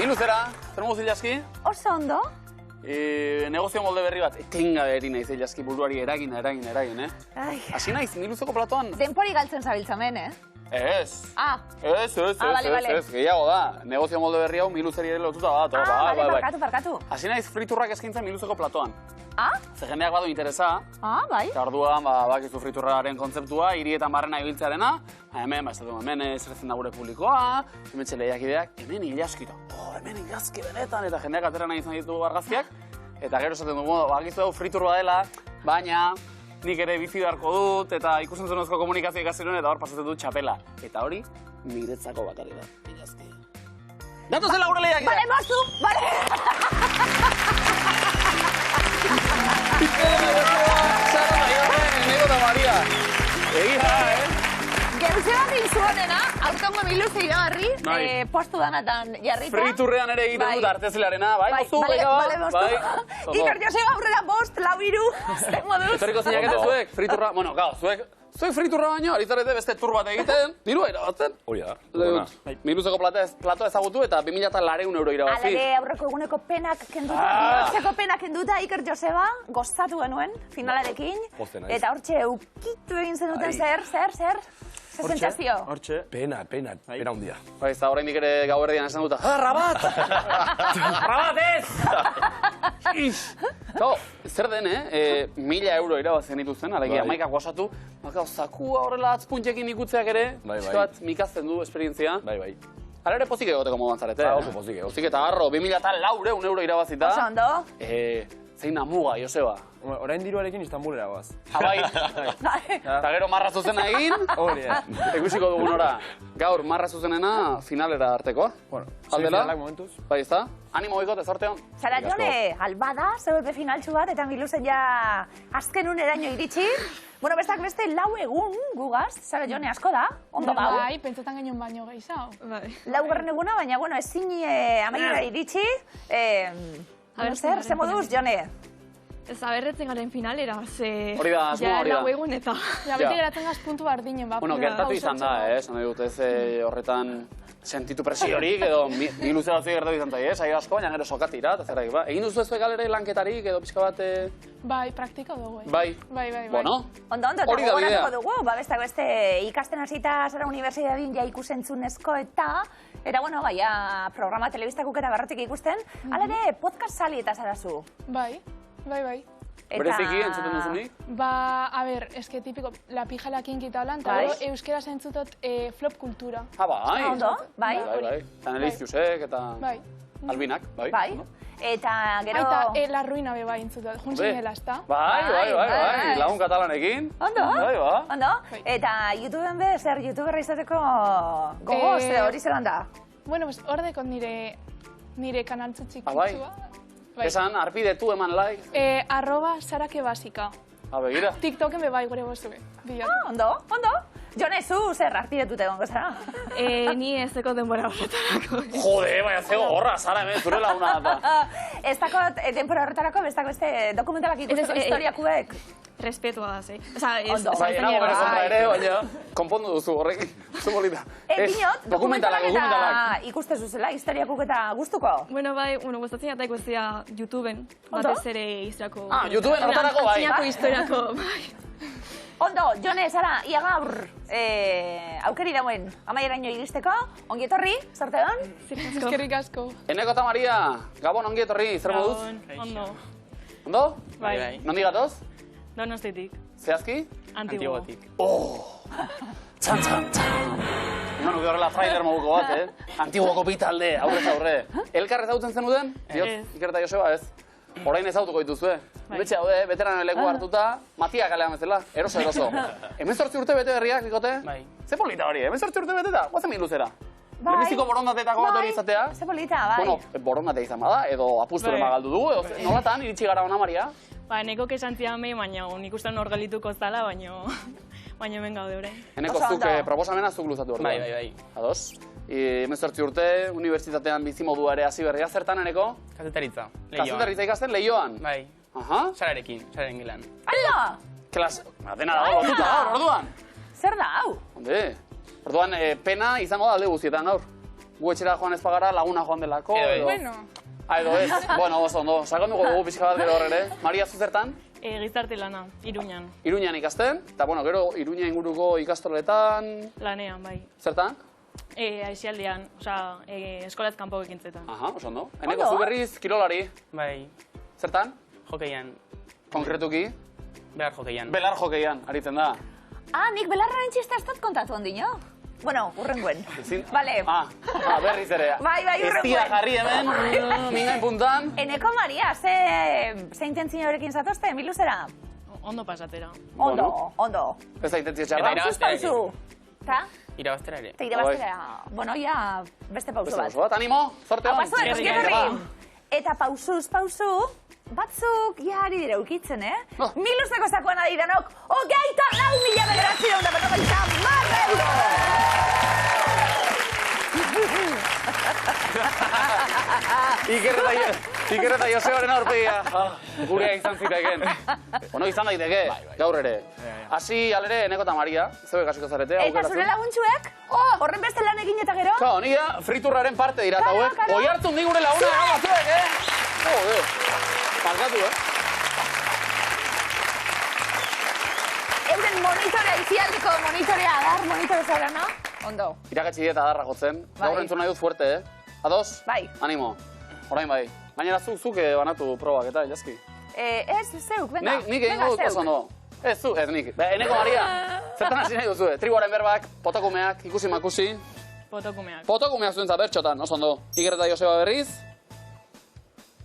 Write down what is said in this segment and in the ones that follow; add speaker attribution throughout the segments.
Speaker 1: Iluzera, zer modu zilaski?
Speaker 2: Oso ondo.
Speaker 1: Negozio molde berri bat, etengabe eri nahi zilaski buruari eragin, eh? Hasi naiz, Iluzeko platoan?
Speaker 2: Denpori galtzen zabiltzamen,
Speaker 1: Ez. Ez,
Speaker 2: bale.
Speaker 1: gehiago da. Negozio molde berri hau Miluzeri ere lotuta bat.
Speaker 2: Bale, parkatu.
Speaker 1: Hasi naiz friturrak eskaintzen Miluzeko platoan. Ze jendeak badu interesa.
Speaker 2: Bai.
Speaker 1: Eta orduan, bakizu friturraren kontzeptua, hirietan barrena ibiltzearena. Hemen, hemen zerretzen da gure publikoa, hemen txeleiakideak, hemen ilaskito. Hemen ilaski benetan, eta jendeak atera nahi izan ditugu argazkiak. Eta gero esaten dugu, bakizu hau fritur badela, baina nik ere bizi beharko dut, eta ikusentzunezko komunikazio ikasi nuen, eta hor pasatzen dut txapela. Eta hori, niretzako bakarri da, ilaski. Datu zela gure lehiakideak!
Speaker 2: Bale, mozu, bale! Gertze bat inzuanena, aurtengo Miluze iragarri, postu danatan jarrita.
Speaker 1: Friturrean ere egiten dut artezilarena, bai, mozu,
Speaker 2: bale, mozu. Iker Joseba aurrera 5, 4, 3, zer moduz.
Speaker 1: Etorriko zinakete zuek, friturra, bueno, gau, zuek friturra baino, aritzarete beste tur bat egiten, dirua irabatzen.
Speaker 3: Hori da.
Speaker 1: Miluzeko platoa ezagutu eta 2.200 euro irabazi.
Speaker 2: Alare, aurreko eguneko penak kenduta, Iker Joseba, gozatu genuen finalarekin. Eta hortxe eukitu egin zenuten zer? Zer sentsazio?
Speaker 3: Hortxe. Pena hundia.
Speaker 1: Bai, eta oraindik ere gau erdian esan duta, rabat! Rabat ez! Zer den, 1.000 euro irabazien dituzten, alegia maikak guasatu, zakua horrela atzpuntxekin ikutzeak ere, bat mikazten du esperientzia.
Speaker 3: Bai.
Speaker 1: Hala ere pozik egoteko moduan zarete.
Speaker 3: Oso pozik.
Speaker 1: Pozik eta harro, 2.400 euro irabazita.
Speaker 2: Oso ondo.
Speaker 1: Zein da muga, Joseba?
Speaker 3: Orain diruarekin Istanbulera goaz.
Speaker 1: Bai. Eta gero marra zuzena egin.
Speaker 3: Hori da.
Speaker 1: Ikusiko dugun ora. Gaur marra zuzenena finalera artekoa. Aldela? Bai, ez da? Animo bikote, zorte hon.
Speaker 2: Zara, Jone, albada, zeupe finaltxu bat, eta Miluzen ja azken uneraino iritsi. Bueno, bestak beste 4 egun gugaz, zara, Jone, asko da, ondo gau.
Speaker 4: Bai, pentsetan genuen baino gehiago.
Speaker 2: 4 eguna, baina, bueno, ezin amaiera iritsi. Zer moduz, Jone?
Speaker 4: Ez aberretzen garen finalera, ze...
Speaker 1: Hori da, asmoa hori da.
Speaker 4: Ja, 4 egun eta... Ja, beti geratzen gaz puntu bardinen, ba.
Speaker 1: Bueno, gertatu izan da, esan dut ez horretan sentitu presiorik, edo Miluze batzuek gertatu izan da, saio asko, baina gero sokatira, eta zerrak, ba. Egin duzu ez galere lanketarik, edo pixka bat...
Speaker 4: Bai, praktiko dugu,
Speaker 1: Bai.
Speaker 4: Bueno,
Speaker 2: ondo, eta gogoratuko dugu, bestak beste ikasten hasita zara unibertsitatien ja ikusentzunezko eta, bueno, baina programa telebistakuk era barrotik ikusten, hala ere podcast sali eta zarazu.
Speaker 4: Bai.
Speaker 1: Bereziki, entzuten duzunik?
Speaker 4: Ba, a ber, eske tipiko, la pija la kinkita hablan, eta gero euskera zentzutot flop kultura.
Speaker 1: Bai.
Speaker 2: Ondo, bai.
Speaker 1: Eta Nelizkiusek eta Albinak, bai.
Speaker 2: Eta gero...
Speaker 4: Eta la ruina be bai entzutot, juntzinela, ezta?
Speaker 1: Bai, lagun katalanekin.
Speaker 2: Ondo. Eta YouTubeen be, zer YouTuberra izateko gogoz, hori zelan da?
Speaker 4: Bueno, hor dekot nire kanaltzu txikitsua.
Speaker 1: Esan, arpidetu eman like.
Speaker 4: @sarakebasika.
Speaker 1: Begira.
Speaker 4: TikToken be bai gure bozue.
Speaker 2: Ondo. Jone, zu zer arpidetu egongo zara?
Speaker 4: Ni ez deko denbora horretarako.
Speaker 1: Jode, baina zego horra, Sara, hemen zure laguna da.
Speaker 2: Ez dako denbora horretarako, bestak beste dokumentalak ikusteko historiakuek.
Speaker 4: Respetua da, ze.
Speaker 2: Ondo.
Speaker 1: Baina gure kontra ere, baina konpondu duzu horrek. Zubolita.
Speaker 2: Pinot, dokumentalak ikuste zuzela, historiakuk eta gustuko?
Speaker 4: Bueno, bai, gustatzen eta ikustea YouTubeen. Batez ere historiako...
Speaker 1: YouTubeen horretarako bai.
Speaker 4: Antzinako historiako, bai.
Speaker 2: Ondo, Jone, Sara, ia gaur aukeri dauen amaieraino iristeko, ongi etorri, zorte hon?
Speaker 4: Eskerrik asko.
Speaker 1: Eneko eta Maria, Gabon, ongi etorri, zer moduz?
Speaker 4: Ondo.
Speaker 1: Ondo?
Speaker 4: Bai.
Speaker 1: Nondi gatoz?
Speaker 4: Donostiatik.
Speaker 1: Zehazki?
Speaker 4: Antiguotik.
Speaker 1: Txan. Bueno, horrela trailer moduko bat, Antiguoko bitalde, aurre. Elkar ezagutzen zenuten?
Speaker 4: Ez.
Speaker 1: Iker eta Joseba, ez? Orain ezautuko dituzue. Betxe daude, veterano leku hartuta, Matia kalean bezala, eroso. 18 urte bete berriak, ikote?
Speaker 3: Bai.
Speaker 1: Ze polita hori, 18 urte beteta, guazen Miluzera. Lehenbiziko borondateetako bat hori izatea.
Speaker 2: Ze polita, bai.
Speaker 1: Bueno, borondatea izan bada, edo apustu galdu dugu, edo nolatan iritsi gara ona, Maria?
Speaker 5: Ba, neko kesan zidan behi, baina nik ustean hor galituko zala, baina hemen gaude orain.
Speaker 1: Eneko zuk proposamena zuk luzatu hor.
Speaker 3: Bai.
Speaker 1: Ados? 18 urte, unibertsitatean bizimodua ere hasi berria, zertan eneko?
Speaker 3: Kazetaritza.
Speaker 1: Kazetaritza ikasten Leioan?
Speaker 3: Bai. Sararekin, Sararen gilan.
Speaker 2: Ala!
Speaker 1: Dena dago lotuta gaur, orduan?
Speaker 2: Zer da, hau?
Speaker 1: Orduan, pena izango da alde guztietan gaur. gu etxera joan ez bagara laguna joan delako.
Speaker 4: Bueno.
Speaker 1: Edo ez, bueno, oso ondo. Sakonduko dugu pixka bat gero horre. Maria, zu zertan?
Speaker 5: Gizarte lana, Iruñan.
Speaker 1: Iruñan ikasten, eta bueno, gero Iruña inguruko ikastoletan...
Speaker 5: Lanean, bai.
Speaker 1: Zertan?
Speaker 5: Aixialdean, osea, eskolaz kanpo ekintzetan.
Speaker 1: Aha, oso ondo. Eneko zu berriz, kirolari.
Speaker 3: Bai,
Speaker 1: Zertan?
Speaker 3: hokeian,
Speaker 1: Konkretuki?
Speaker 3: behar hokeian.
Speaker 1: Belar jokeian, aritzen da.
Speaker 2: Nik belarraren txista ez dut kontatu ondino. Bueno, urrenguen. Vale.
Speaker 1: Berriz ere.
Speaker 2: Bai, urrenguen.
Speaker 1: Eztia jarri hemen, mingain puntan.
Speaker 2: Eneko Maria, ze intentzio horrekin zatozte, miluzera?
Speaker 5: Ondo pasatera.
Speaker 2: Ondo.
Speaker 1: Ez da intentzio txarra.
Speaker 2: Pausu. Ta?
Speaker 3: Irabaztera ere.
Speaker 2: Eta irabaztera. Bueno, ja, beste pausu bat.
Speaker 1: Beste animo, zorte hon.
Speaker 2: Pazuek, eskietorri. Eta pausuz pausu, batzuk jari dira ukitzen, Miluzeko zakoan adiranok, 24.990 euro!
Speaker 1: Iker eta Josebaren aurpegia. Gurea izan ziteken. Bueno, izan daiteke, gaur ere. Hasi alere, Eneko eta Maria, zeuek hasiko zarete.
Speaker 2: Eta zure laguntxuek, horren beste lan egin eta gero?
Speaker 1: Kao, nira friturraren parte dira eta hauek. Oi hartzun digure laguna gau batzuek, Parkatu,
Speaker 2: Euren monitorea, izialdiko monitorea, adar monitore zaurana. Ondo.
Speaker 1: Irakatsi dieta adarra jotzen. Gaur entzun nahi dut fuerte, Ados?
Speaker 2: Bai.
Speaker 1: Animo. Orain bai. Gainera zuk banatu probak eta, jazki.
Speaker 2: Ez, zeuk, venga.
Speaker 1: Nik egin dut oso ondo. Ez zu, ez nik. Eneko Maria, zertan hasi nahi duzu, tribuaren berbak, potokumeak, ikusi makusi.
Speaker 5: Potokumeak.
Speaker 1: Potokumeak zuentza bertxotan, oso ondo. Iker eta Joseba berriz.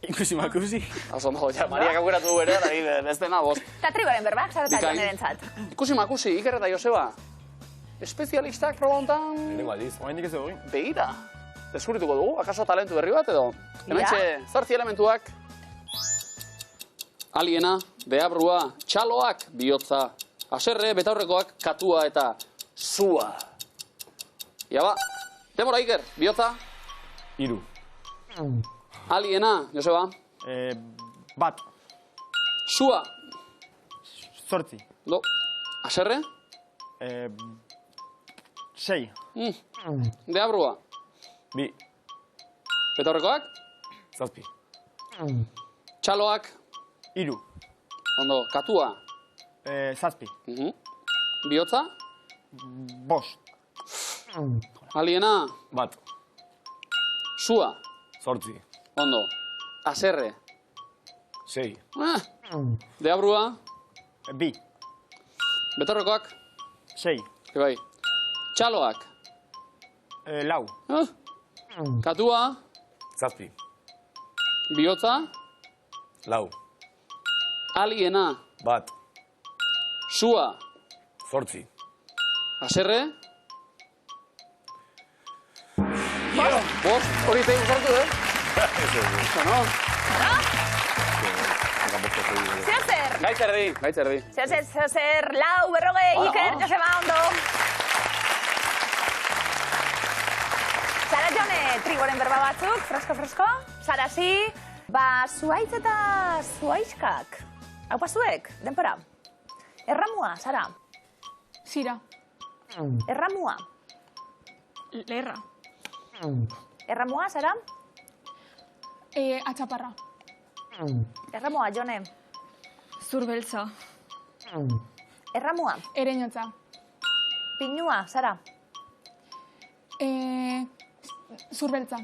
Speaker 3: Ikusi makusi.
Speaker 1: Oso ondo, ja, Mariak aukeratu du ere, eta beste naboz.
Speaker 2: Eta tribuaren berbak, zarata joneren zat.
Speaker 1: Ikusi makusi, Iker eta Joseba. Espezialistak proba hontan...
Speaker 3: Nengo aldiz. Oaindik ez dugu.
Speaker 1: Begira. Deskubrituko dugu, akaso talentu berri bat edo. Hementxe, 8 elementuak. Aliena, behabrua, txaloak, bihotza. Haserre, betaurrekoak, katua eta sua. Ia ba, demora Iker, bihotza.
Speaker 3: 3.
Speaker 1: Aliena, Joseba.
Speaker 3: Bat.
Speaker 1: Sua.
Speaker 3: 8.
Speaker 1: Do. Haserre.
Speaker 3: 6.
Speaker 1: Behabrua.
Speaker 3: 2.
Speaker 1: Betaurrekoak.
Speaker 3: 7.
Speaker 1: Txaloak.
Speaker 3: 3.
Speaker 1: Ondo, katua.
Speaker 3: 7.
Speaker 1: Bihotza.
Speaker 3: 5.
Speaker 1: Aliena.
Speaker 3: Bat.
Speaker 1: Sua.
Speaker 3: 8.
Speaker 1: Ondo. Haserre.
Speaker 3: 6.
Speaker 1: Deabrua.
Speaker 3: 2.
Speaker 1: Betaurrekoak.
Speaker 3: 6.
Speaker 1: Bai. Txaloak.
Speaker 3: 4.
Speaker 1: Katua.
Speaker 3: 7.
Speaker 1: Bihotza.
Speaker 3: 4.
Speaker 1: Aliena.
Speaker 3: Bat.
Speaker 1: Sua.
Speaker 3: 8.
Speaker 1: Haserre. Bost, hori zeigu zartu, No?
Speaker 2: Zer?
Speaker 1: Gaitzer di.
Speaker 2: Zer, lau, berrogei, Iker, Joseba, ondo. Zara jone, trigoren berba batzuk, fresko. Zara zi, zuaitz eta zuaizkak. Hau pasuek, denpora. Erramua, Zara.
Speaker 4: Zira.
Speaker 2: Erramua.
Speaker 5: Lerra.
Speaker 2: Erramua, Zara.
Speaker 4: Atxaparra.
Speaker 2: Erramua, Jone.
Speaker 5: Zurbeltza.
Speaker 2: Erramua.
Speaker 4: Ereinotza.
Speaker 2: Pinua, Zara.
Speaker 4: Zurbeltza.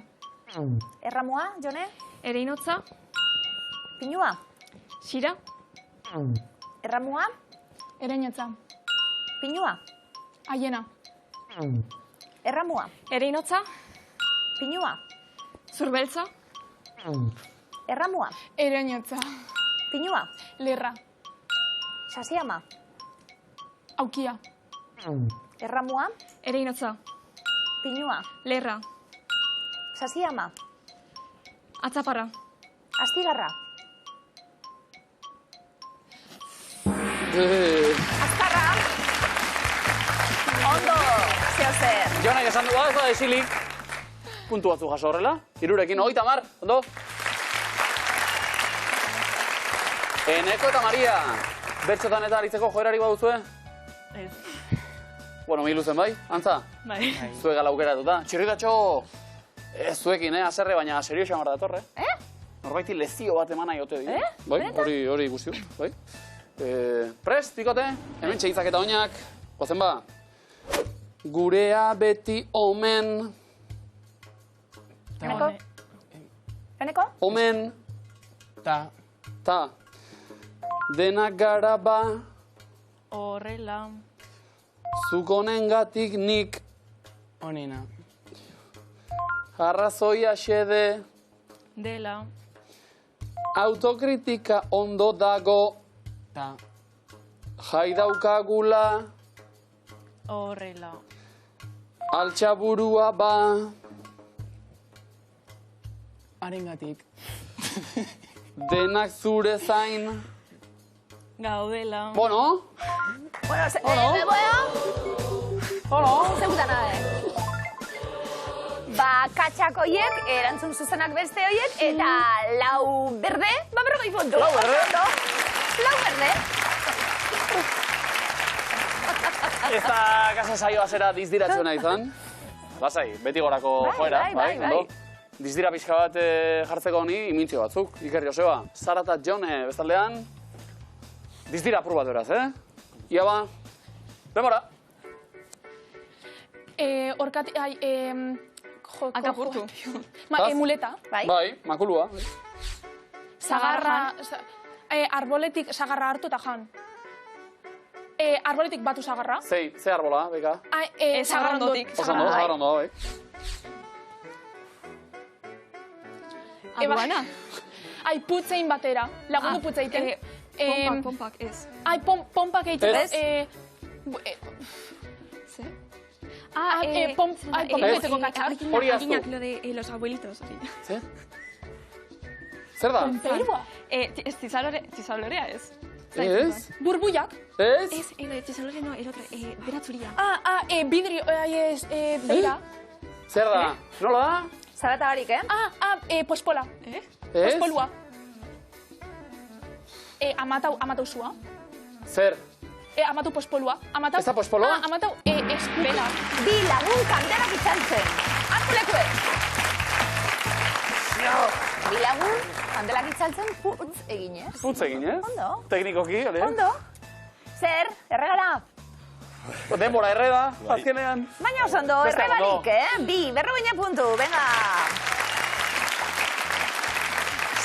Speaker 2: Erramua, Jone.
Speaker 5: Ereinotza.
Speaker 2: Pinua.
Speaker 5: Xira.
Speaker 2: Erramua.
Speaker 4: Ereinotza.
Speaker 2: Pinua.
Speaker 4: Aiena.
Speaker 2: Erramua.
Speaker 5: Ereinotza.
Speaker 2: Pinua.
Speaker 5: Zurbeltza.
Speaker 2: Erramua.
Speaker 4: Ereinotza.
Speaker 2: Pinua.
Speaker 4: Lerra.
Speaker 2: Sasiama.
Speaker 4: Aukia.
Speaker 2: Erramua.
Speaker 5: Ereinotza.
Speaker 2: Pinua.
Speaker 5: Lerra.
Speaker 2: Sasiama.
Speaker 5: Atzaparra.
Speaker 2: Astigarra. Azkarra. Ondo. Zeo zer.
Speaker 1: Jonak esan du, ez da esilik. Puntu batzu jaso horrela. 3rekin, 30, ondo. Eneko eta Maria, bertxotan eta aritzeko joerari baduzue?
Speaker 5: Ez.
Speaker 1: Bueno, mi luzen bai, antza?
Speaker 5: Bai.
Speaker 1: Zue gala aukeratuta. Txirritatxo, Ez zuekin, haserre, baina serio xamar dator, Norbaiti lezio bat eman nahi ote dira. Bai, hori ikusi dut, bai. Prest, pikote, hemen txeitzak eta oinak. Gozen ba. Gurea beti omen.
Speaker 2: Eneko? Eneko?
Speaker 1: Omen. Ta. Denak gara ba.
Speaker 5: Horrela.
Speaker 1: Zukonengatik nik.
Speaker 6: Onena.
Speaker 1: Arrazoia xede.
Speaker 5: Dela.
Speaker 1: Autokritika ondo dago.
Speaker 6: Ta.
Speaker 1: Jai daukagula.
Speaker 5: Horrela.
Speaker 1: Altxaburua ba.
Speaker 6: Harengatik.
Speaker 1: Denak zure zain.
Speaker 5: Gaudela.
Speaker 1: Bueno.
Speaker 2: Bueno, zeutan katxakoiek, erantzun zuzenak beste hoiek, eta lau berde, berrogei puntu.
Speaker 1: Lau berde?
Speaker 2: Lau berde.
Speaker 1: Ez da kasa saioa zera dizdiratzuena izan. Lasai, beti gorako joera, bai? Dizdira pixka bat jartzeko honi imintzio batzuk. Iker Joseba, Sara eta Jone bestaldean. Dizdira apur bat beraz, Ia ba, demora.
Speaker 4: Akapurtu. Muleta.
Speaker 1: Bai, makulua.
Speaker 4: Sagarra, arboletik sagarra hartu eta jan. Arboletik batu sagarra.
Speaker 1: Ze arbola, beka?
Speaker 4: Sagarrondotik.
Speaker 1: Sagarrondo, bai.
Speaker 4: Aduana? Putzein batera. Lagundu putzeiten.
Speaker 7: Pompak, ez.
Speaker 4: Pompak egiten.
Speaker 1: Ez?
Speaker 7: ¿Sí?
Speaker 4: Pompak egiteko katxar.
Speaker 1: Hori aztu.
Speaker 7: Ginak lo de los abuelitos.
Speaker 1: Zer? Zer da?
Speaker 4: Perua.
Speaker 7: Txizalorea, ez.
Speaker 1: Ez?
Speaker 4: Burbuiak.
Speaker 1: Ez?
Speaker 7: Es, el txizalorea no, el otro, beratzuria.
Speaker 4: Vidrio, dira.
Speaker 1: Zer da? Nola da?
Speaker 2: Zara eta barik,
Speaker 4: Pospola.
Speaker 1: Ez?
Speaker 4: Pospolua. Amatau zua.
Speaker 1: Zer?
Speaker 4: Amatu pospolua.
Speaker 1: Ez da pospoloa?
Speaker 4: Amatau eskupela.
Speaker 2: Bi lagun kandelak itzaltzen. Hartu lekue. Bi lagun kandelak itzaltzen putz eginez.
Speaker 1: Putz eginez?
Speaker 2: Ondo.
Speaker 1: Teknikoki, hori?
Speaker 2: Ondo. Zer, erregala.
Speaker 1: Denbora erreda, azkenean.
Speaker 2: Baina oso ondo,
Speaker 1: Beste
Speaker 2: errebarik,
Speaker 1: ondo.
Speaker 2: Bi, berrogeina puntu, venga.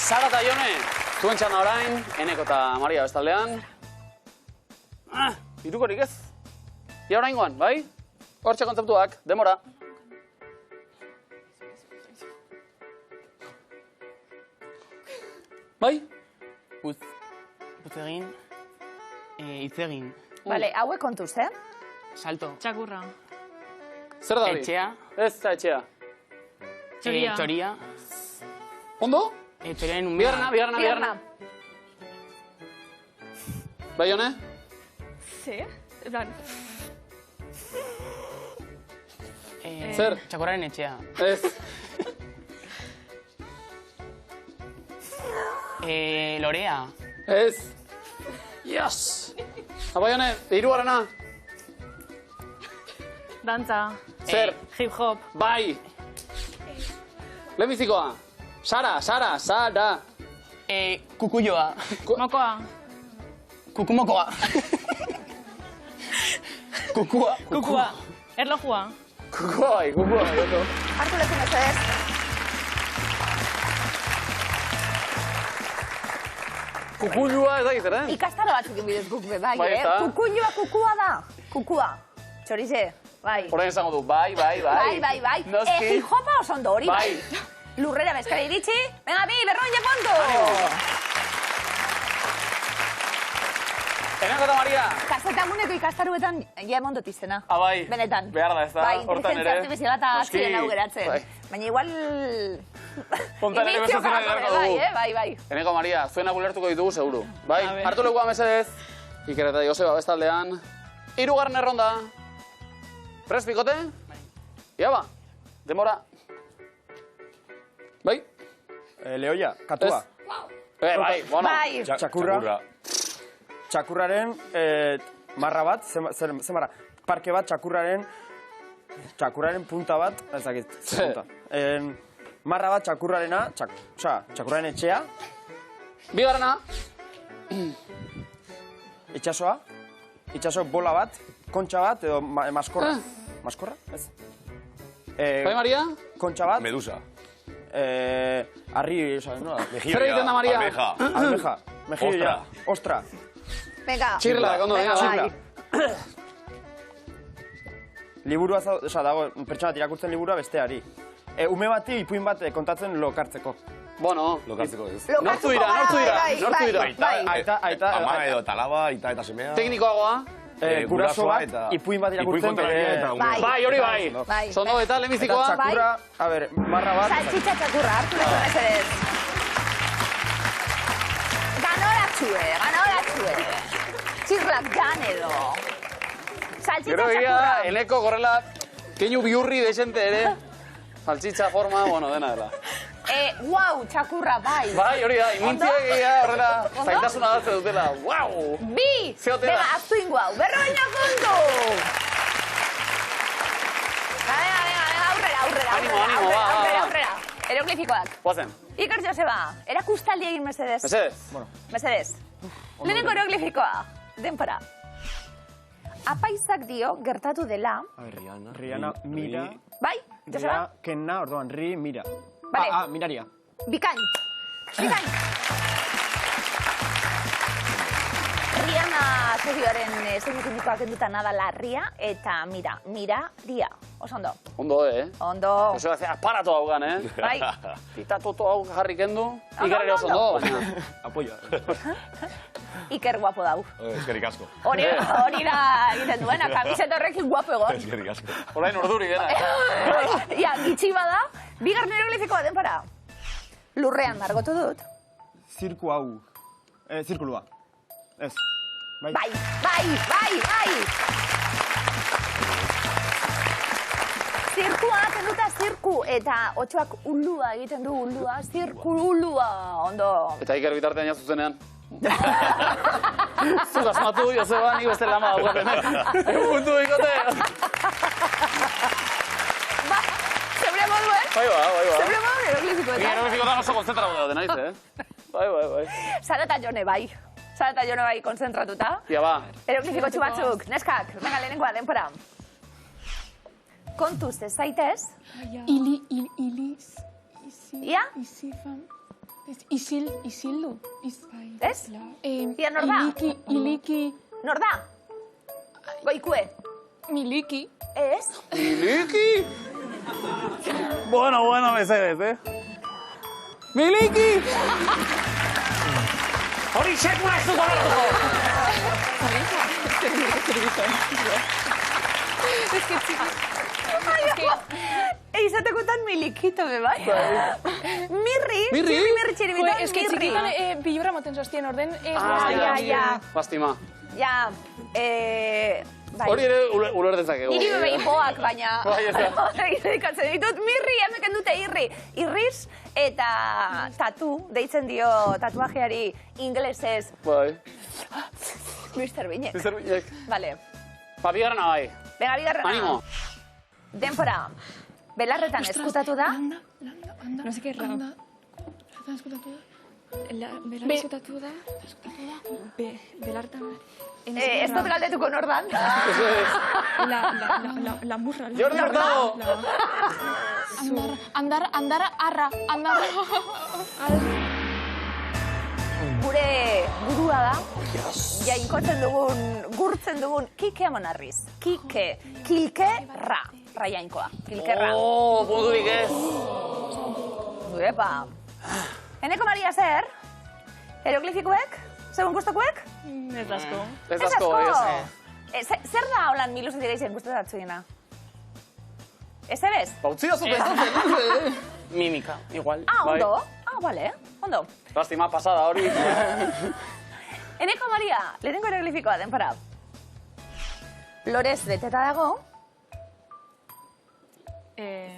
Speaker 1: Sara eta Jone, zuen txanda orain, Eneko eta Maria bestaldean. Irukorik ez? Ia oraingoan, bai? Hortxe kontzeptuak, demora. Bai?
Speaker 6: Putz egin. Hitz egin.
Speaker 2: Bale, hauek kontuz,
Speaker 6: Salto.
Speaker 5: Txakurra.
Speaker 1: Zer da hori?
Speaker 6: Etxea.
Speaker 1: Ez da etxea.
Speaker 5: Txoria.
Speaker 6: Txoria.
Speaker 1: Ondo?
Speaker 6: Txoriaren umea.
Speaker 1: Bigarna. Bai, Jone?
Speaker 7: Sí, en plan,
Speaker 1: Zer?
Speaker 6: Txakurraren etxea.
Speaker 1: Ez.
Speaker 6: Lorea.
Speaker 1: Ez. Yes! Bai, Jone, hirugarrena.
Speaker 5: Dantza.
Speaker 1: Zer?
Speaker 5: Hip hop.
Speaker 1: Bai. Lehenbizikoa. Sara.
Speaker 6: Kukuyoa.
Speaker 5: Mokoa.
Speaker 6: Kukumokoa.
Speaker 5: Kukua. Erlojua.
Speaker 1: Kukua, joto.
Speaker 2: Hartu leku mesedez.
Speaker 1: Kukullua ez da gizer,
Speaker 2: Ikastaro batzuk inbidez guk be, bai,
Speaker 1: Bai, eta?
Speaker 2: Kukua da. Kukua. Txorize, bai.
Speaker 1: Horren esango du, bai.
Speaker 2: Bai.
Speaker 1: Noski.
Speaker 2: Hip hopa oso ondo hori, bai.
Speaker 1: Bai.
Speaker 2: Lurrera bezkara iritsi. Venga, bi, berrogeina puntu.
Speaker 1: Eneko eta Maria.
Speaker 2: Kazetaguneko ikastaruetan ja emondot izena.
Speaker 1: Bai.
Speaker 2: Benetan.
Speaker 1: Behar da, ez da.
Speaker 2: Bai,
Speaker 1: Hortan
Speaker 2: inteligentzia
Speaker 1: ere.
Speaker 2: artifiziala eta
Speaker 1: Noski.
Speaker 2: ziren hau geratzen.
Speaker 1: Bai.
Speaker 2: Baina igual...
Speaker 1: Hontan ere beste zena
Speaker 2: Inizioko
Speaker 1: dugu.
Speaker 2: Bai.
Speaker 1: Eneko Maria, zuenak ulertuko ditugu seguru. Bai,
Speaker 5: A ver.
Speaker 1: hartu lekua mesedez. Iker eta Joseba bestaldean. Hirugarren erronda. Prest, pikote? Ia ba, demora. Bai?
Speaker 3: Lehoia, katua.
Speaker 1: Bai, bueno.
Speaker 2: Bai.
Speaker 3: Txakurra. Txakurraren marra bat, ze marra? Parke bat, txakurraren txakurraren punta bat, ez dakit, punta. Marra bat txakurrarena, txakurraren etxea,
Speaker 1: Bigarrena.
Speaker 3: itxaso bola bat, kontxa bat, edo maskorra. Maskorra? Ez.
Speaker 1: Bai, Maria?
Speaker 3: Kontxa bat.
Speaker 8: Medusa.
Speaker 3: Arri, no?
Speaker 1: Zer egiten da, Maria?
Speaker 8: Almeja.
Speaker 3: Almeja. Mejilla. Ostra.
Speaker 2: Venga.
Speaker 1: Txirla, ondo, venga,
Speaker 3: Txirla.
Speaker 1: bai.
Speaker 3: Liburua dago, pertsona bat irakurtzen liburua besteari. Ume bati ipuin bat kontatzen lokartzeko.
Speaker 1: Bueno,
Speaker 8: Lokartzeko ez.
Speaker 1: nortzu dira.
Speaker 3: Aita,
Speaker 8: Ama edo talaba, aita eta semea.
Speaker 1: Teknikoagoa.
Speaker 3: guraso bat ipuin bat irakurtzen bere...
Speaker 1: Bai, hori bai. Zondo eta
Speaker 3: Eta
Speaker 1: lehenbizikoa.
Speaker 3: txakurra, a ber, marra bat...
Speaker 2: Saltxitxa txakurra, hartu lezo mesedez. Ganoratxue. Txirlak jan edo. Saltxitxa
Speaker 1: Gero egia,
Speaker 2: txakurra.
Speaker 1: eneko gorrela, keinu biurri desente ere. Saltxitxa forma, bueno, dena dela.
Speaker 2: Guau, txakurra, bai.
Speaker 1: Bai, hori da, imintziak egia horrela, zaitasuna galtze dutela. Guau!
Speaker 2: Bi!
Speaker 1: Zeotela.
Speaker 2: Bega, aztu inguau, berroina kontu!
Speaker 1: Animo, va.
Speaker 2: Aurrera. Eroglifikoak.
Speaker 1: Guazen.
Speaker 2: Iker Joseba, erakustaldi egin mesedez. Mesedez. Lehenengo eroglifikoa, denpora. Apaizak dio gertatu dela.
Speaker 3: Rihanna, mira...
Speaker 2: Bai, Joseba?
Speaker 3: Kenna, orduan, mira.
Speaker 2: Vale.
Speaker 3: Miraria.
Speaker 2: Bikain. Rihanna serioaren zeinu kimikoak enduta nada larria eta miraria. Oso ondo.
Speaker 1: Ondo,
Speaker 2: Ondo.
Speaker 1: Oso hace aparato haugan,
Speaker 2: Bai.
Speaker 1: Tita toto hau jarri kendu. Iker ere oso ondo, baina.
Speaker 3: Apoyo.
Speaker 2: Iker guapo dau.
Speaker 8: Eskerrik asko.
Speaker 2: Hori da egiten duena, kamiseta horrekin guapo egon.
Speaker 8: Eskerrik asko.
Speaker 1: Orain urduri dena.
Speaker 2: Ja, gitxi bada, bigarren eroglifikoa denpora. Lurrean margotu dut.
Speaker 3: Zirku hau. Zirkulua. Ez.
Speaker 2: Bai. Zirkua kenduta zirku eta otxoak ullua egiten du ullua, zirku ullua, ondo.
Speaker 1: Eta Iker bitartean jazuzenean. Zuk asmatu, Joseba, nik beste lama daugaten. Egun puntu dikote.
Speaker 2: Zebre moduen?
Speaker 1: Bai.
Speaker 2: Zebre moduen eroglifikoetan?
Speaker 1: Ni eroglifikoetan oso konzentratu daude naiz, Bai.
Speaker 2: Sara eta Jone bai konzentratuta.
Speaker 1: Ia ba.
Speaker 2: Eroglifikotxu batzuk, neskak, venga lehenengoa, denpora. Kontuz ez zaitez. Ia?
Speaker 4: Isildu.
Speaker 2: Ez? Ia, nor da?
Speaker 4: Iliki.
Speaker 2: Nor da? Goikue.
Speaker 4: Miliki.
Speaker 2: Ez?
Speaker 1: Miliki? Bueno, mesedez, Miliki! Hori sekula ez dut abertuko!
Speaker 2: Eizatekotan milikito, be bai? Mirri? Mirri txiribito,
Speaker 4: Ez que txikitan bilurra moten sostien orden.
Speaker 2: Ja.
Speaker 1: Bastima.
Speaker 2: Ja,
Speaker 1: Hori ere uler dezakegu.
Speaker 2: Niri bebein boak, baina...
Speaker 1: Bai, ez da.
Speaker 2: Ikatzen ditut, mirri, hemeken dute irri. Irriz eta tatu, deitzen dio tatuajeari ingelesez.
Speaker 1: Bai.
Speaker 2: Mr. Binek.
Speaker 1: Mr. Binek.
Speaker 2: Vale.
Speaker 1: Pa, bigarrena bai.
Speaker 2: Venga, bigarrena.
Speaker 1: Animo.
Speaker 2: Denpora. Belarretan eskutatu da.
Speaker 7: No sé qué es raro. Belar eskutatu da. Belartan.
Speaker 2: Ez dut galdetuko nordan.
Speaker 7: La murra.
Speaker 1: Jordi Hurtado!
Speaker 4: Andar, arra.
Speaker 2: Gure burua da. Jainkotzen dugun, gurtzen dugun, kike amonarriz. Kilke, ra. Ra jainkoa. Kilke, ra.
Speaker 1: Punturik ez.
Speaker 2: Epa. Eneko Maria zer? Eroglifikoek? Segun gustokuek?
Speaker 5: Ez asko.
Speaker 1: Ez asko,
Speaker 2: Zer da holan miluzen dira izan gustatzuena? Ez ebez?
Speaker 1: Bautzi da zupen.
Speaker 6: Mimika, igual.
Speaker 2: Ondo. Vale, ondo.
Speaker 1: Lastima pasada hori.
Speaker 2: Eneko Maria, lehenengo eroglifikoa denpora. Lorez beteta dago.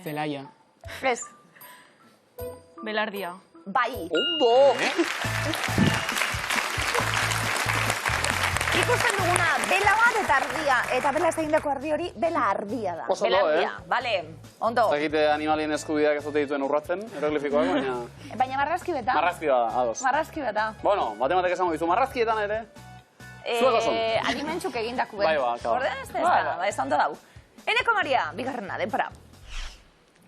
Speaker 6: Zelaya.
Speaker 2: Ez.
Speaker 5: Belardia.
Speaker 2: Bai.
Speaker 1: Ondo!
Speaker 2: ikusten duguna, bela bat eta ardia. Eta bela ez egindako ardi hori, bela ardia da.
Speaker 1: Oso
Speaker 2: bela
Speaker 1: ondo,
Speaker 2: ardia, bale, ondo.
Speaker 1: Egite animalien eskubideak ez dute dituen urratzen, eroglifikoak, baina...
Speaker 2: Baina marrazki beta?
Speaker 1: Marrazki bada, ados.
Speaker 2: Marrazki beta.
Speaker 1: Bueno, matematik esango dizu, marrazkietan ere... Zuek oso.
Speaker 2: Alimentzuk egindako ben.
Speaker 1: Bai, claro.
Speaker 2: Orden ez da, ez ondo dau. Eneko Maria, bigarrena, denpora.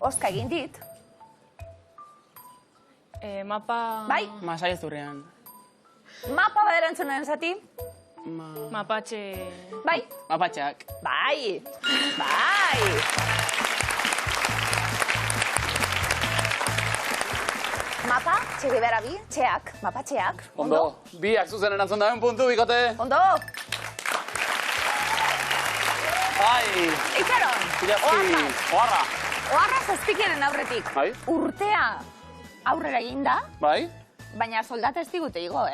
Speaker 2: Oska egin dit.
Speaker 5: Mapa...
Speaker 2: Bai?
Speaker 6: Masai zurrean.
Speaker 2: Mapa baderantzunen zati.
Speaker 5: Mapatxe...
Speaker 2: Bai?
Speaker 6: Mapatxak.
Speaker 2: Bai! Bai! Mapa, txegibera bi, txeak, mapa txeak.
Speaker 1: Ondo. Biak zuzen erantzun da, puntu, bikote.
Speaker 2: Ondo!
Speaker 1: Bai!
Speaker 2: Itxaron!
Speaker 1: Ilazki, oharra.
Speaker 2: Oharra zazpikiaren aurretik.
Speaker 1: Bai?
Speaker 2: Urtea aurrera eginda,
Speaker 1: Bai?
Speaker 2: baina soldata ez digute igo,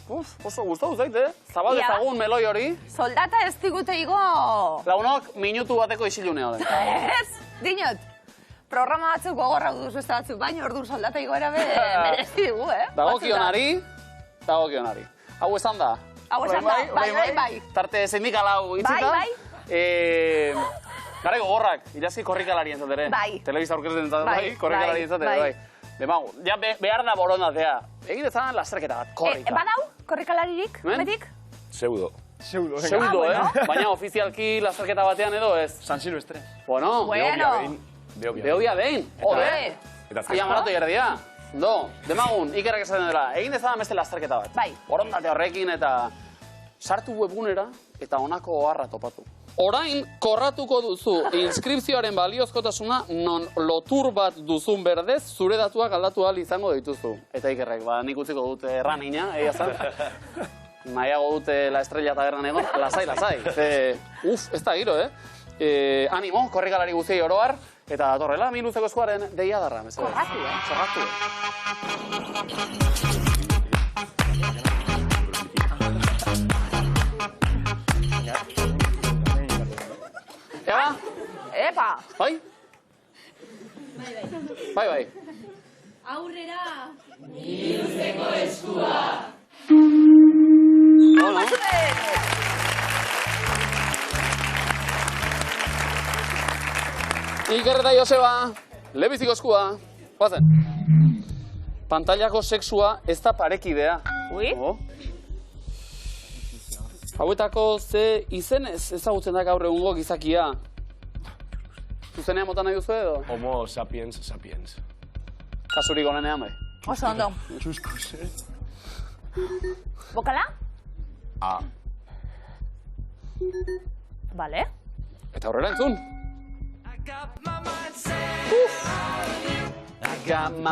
Speaker 1: Uf, oso gustatu zaite, zabal
Speaker 2: Ia.
Speaker 1: dezagun meloi hori.
Speaker 2: Soldata ez digute igo.
Speaker 1: Lagunok, minutu bateko isilune hori.
Speaker 2: Ez, dinot. Programa batzuk gogorra duzu ez batzuk, baina ordu soldata igoera merezi dugu,
Speaker 1: Dagokionari. Hau esan da.
Speaker 2: Hau esan da, bai.
Speaker 1: Tarte sindikal hau itzita.
Speaker 2: Bai.
Speaker 1: Gara gogorrak, irazki korrikalarien zatere.
Speaker 2: Bai.
Speaker 1: Telebista aurkezten zaten,
Speaker 2: Bai,
Speaker 1: bai, korrikalarien zatere,
Speaker 2: bai.
Speaker 1: bai. Demagu, ja behar da borondatea. Egin dezan lasterketa bat, korrika.
Speaker 2: Badau, korrikalaririk,
Speaker 1: Men?
Speaker 2: metik?
Speaker 8: Pseudo.
Speaker 3: Pseudo, venga.
Speaker 1: Pseudo,
Speaker 2: bueno.
Speaker 1: Baina ofizialki lasterketa batean edo ez.
Speaker 3: San Silvestre.
Speaker 1: Bueno,
Speaker 2: Bueno.
Speaker 1: behobia behin.
Speaker 2: Joder.
Speaker 8: Eta
Speaker 1: Ia maratu jardia. Do, demagun, ikerak esaten dela, egin dezan beste lasterketa bat.
Speaker 2: Bai.
Speaker 1: Borondate horrekin eta sartu webgunera eta honako oharra topatu. Orain korratuko duzu inskripzioaren baliozkotasuna non lotur bat duzun berdez zure datuak aldatu ahal izango dituzu. Eta ikerrek, nik utziko dute erranina, egia zan. Nahiago dute la estrella tabernan egon, lasai. Ez da giro, Animo, korrikalari guztiei oroar, eta datorrela, miluzeko eskuaren deia darra.
Speaker 2: Korratu,
Speaker 1: Zorratu, Eba?
Speaker 2: Epa!
Speaker 1: Bai? Bai.
Speaker 7: Aurrera!
Speaker 1: Iker eta Joseba, lebiziko eskua. Guazen. Pantailako sexua ez da parekidea.
Speaker 2: Ui?
Speaker 1: Hauetako ze izenez ezagutzen da gaur egungo gizakia. Zuzenean mota nahi duzu edo?
Speaker 8: Homo sapiens.
Speaker 1: Kasurik onenean bai.
Speaker 2: Oso ondo. Bokala?
Speaker 8: A.
Speaker 2: Vale.
Speaker 1: Eta aurrera entzun. I got my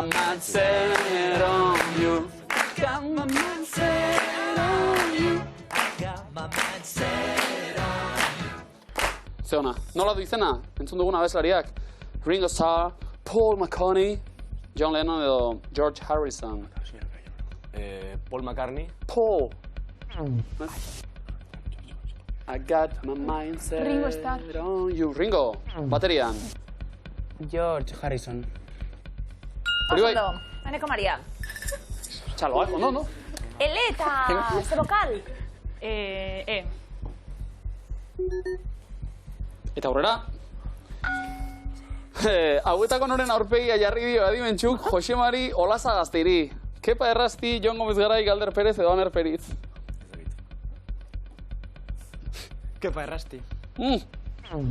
Speaker 1: mind set on you. Got my mind set on you. Zeona, nola du izena? Entzun duguna abeslariak. Ringo Starr, Paul McCartney, John Lennon edo George Harrison.
Speaker 8: Paul McCartney.
Speaker 1: Paul. I got my mind set
Speaker 4: Ringo Starr.
Speaker 1: on you. Ringo, baterian.
Speaker 6: George Harrison.
Speaker 1: Hori bai,
Speaker 2: Ondo. Eneko Maria.
Speaker 1: txaloak, ondo.
Speaker 2: Ele eta ze bokal?
Speaker 1: Eta aurrera. Hauetako noren aurpegia jarri dio adimentxuk Josemari Olaza Gazteiri. Kepa Errasti, Jon Gomez Garai, Galder Perez edo Aner Periz.
Speaker 3: Kepa Errasti.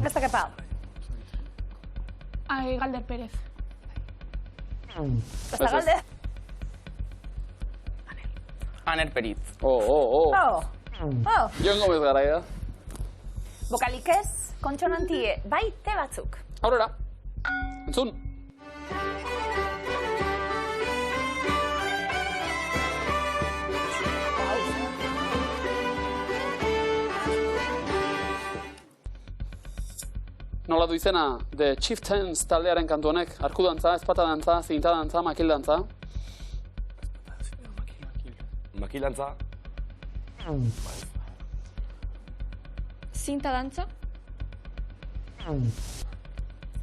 Speaker 2: Beste kepa.
Speaker 4: Galder Perez.
Speaker 2: Beste galde.
Speaker 6: Aner Peritz.
Speaker 2: Oh.
Speaker 1: Jon Gomez Garai da.
Speaker 2: Bokalik ez, kontsonanti bai te batzuk.
Speaker 1: Aurrera. Entzun. Nola du izena The Chieftains taldearen kantu honek? Arkudantza, ezpatadantza, zintadantza, makildantza.
Speaker 8: Makilantza.
Speaker 7: Zinta dantza?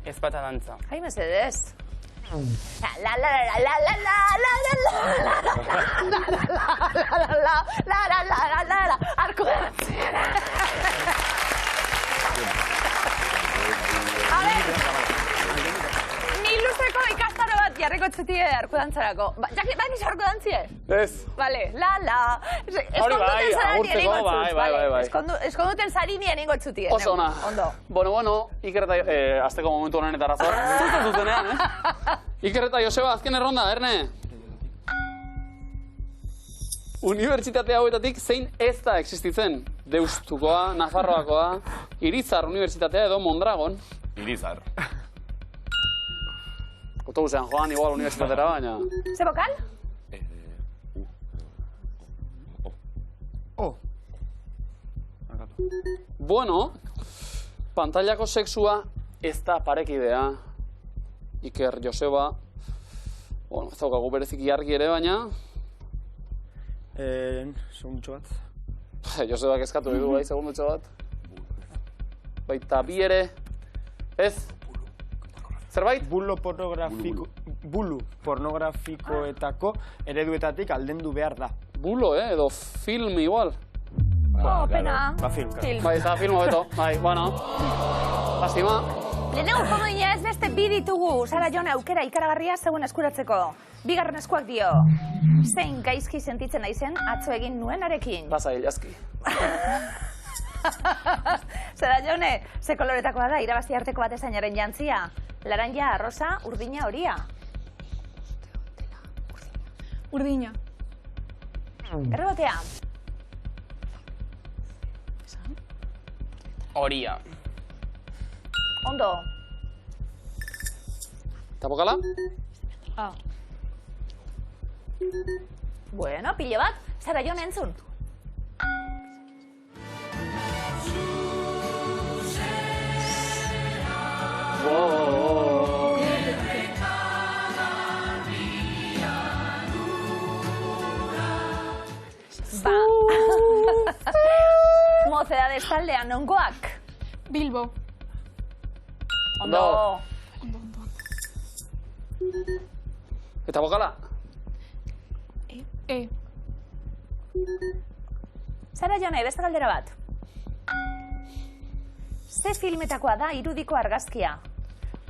Speaker 6: Ezpata dantza.
Speaker 2: Ai, mesedez. La la la la la la la la la la la la la la la la la la la la Arkudantzia. A ver, ni luzeko ikastaro bat jarriko txutie arkudantzarako. Baniz arkudantzia?
Speaker 1: Ez.
Speaker 2: Vale, la.
Speaker 1: Hori bai, agurtzeko, bai.
Speaker 2: Eskonduten zarinien ingo txutie.
Speaker 1: Oso ona.
Speaker 2: Ondo.
Speaker 1: Bueno, Iker eta... azteko momentu honen eta arazoa. Zuzenean, Iker eta Joseba, azken erronda, Erne. Unibertsitate hauetatik zein ez da existitzen? Deustukoa, Nafarroakoa, Irizar Unibertsitatea edo Mondragon.
Speaker 8: Irizar.
Speaker 1: Autobusean joan, igual unibertsitatera, baina...
Speaker 2: Ze bokal?
Speaker 1: Bueno, pantailako sexua ez da parekidea. Iker, Joseba... Bueno, ez daukagu bereziki argi ere, baina...
Speaker 3: Segundutxo bat.
Speaker 1: Josebak eskatu ditu, bai, segundutxo bat. Baita bi ere... Ez? Zerbait?
Speaker 3: Bulo pornografikoetako ereduetatik aldendu behar da.
Speaker 1: Bulo, edo film igual.
Speaker 2: Pena.
Speaker 3: Film.
Speaker 1: Bai, ez da filmo beto. Bai, bueno. Lastima.
Speaker 2: Lehenengo komoina ez beste bi ditugu. Sara Jone aukera ikaragarria zeuen eskuratzeko. Bigarren eskuak dio. Zein gaizki sentitzen naizen atzo egin nuenarekin.
Speaker 1: Pasa, Ilaski.
Speaker 2: Sara Jone, ze koloretakoa da irabazi arteko batezainaren jantzia. Laranja, rosa, urdina, horia.
Speaker 4: Urdina.
Speaker 2: Errebotea.
Speaker 6: Horia.
Speaker 2: Ondo.
Speaker 1: Eta bokala?
Speaker 2: Bueno, pilo bat. Sara Jone entzun. Ba. Mozedades taldean nongoak.
Speaker 4: Bilbo.
Speaker 2: Ondo.
Speaker 1: Eta bokala?
Speaker 2: Sara Jone, beste galdera bat. Ze filmetakoa da irudiko argazkia?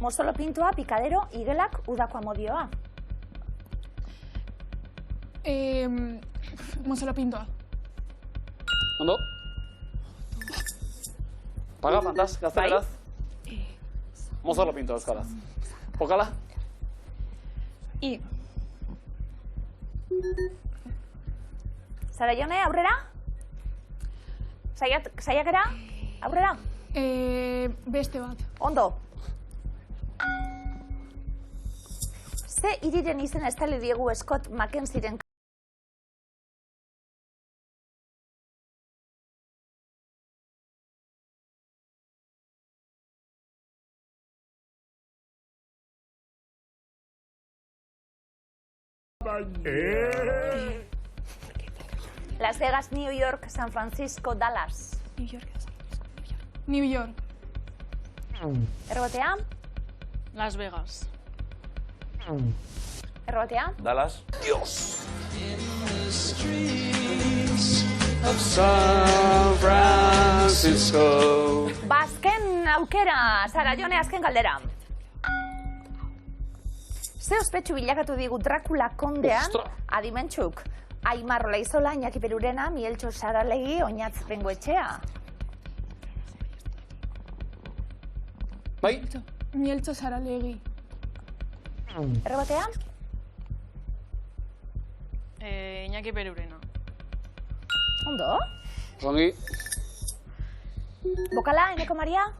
Speaker 2: Mozolo pintua, pikadero, igelak, udako amodioa.
Speaker 4: Mozolo pintua.
Speaker 1: Ondo? Paga, fantaz, gazteleraz. Mozolo pinto euskaraz. Bokala?
Speaker 2: Sara Jone, aurrera? Saiakera? Aurrera?
Speaker 4: Beste bat.
Speaker 2: Ondo. Ze hiriren izena estali diegu Scott Mackenzie'ren Las Vegas, New York, San Francisco, Dallas.
Speaker 4: New York.
Speaker 2: Errobotea?
Speaker 5: Las Vegas.
Speaker 2: Errobotea?
Speaker 8: Dallas.
Speaker 1: San Francisco.
Speaker 2: Bazken aukera, Sara Jone, azken galdera. Ze ospetsu bilakatu digu Dracula kondean, adimentxuk. Aimar Olaizola, Iñaki Perurena, Mieltxo Saralegi, Oñatz Bengoetxea.
Speaker 1: Bai?
Speaker 4: Mieltxo Saralegi.
Speaker 2: Errobotea?
Speaker 5: Iñaki Perurena.
Speaker 2: Ondo?
Speaker 1: Zongi?
Speaker 2: Bokala, Eneko Maria?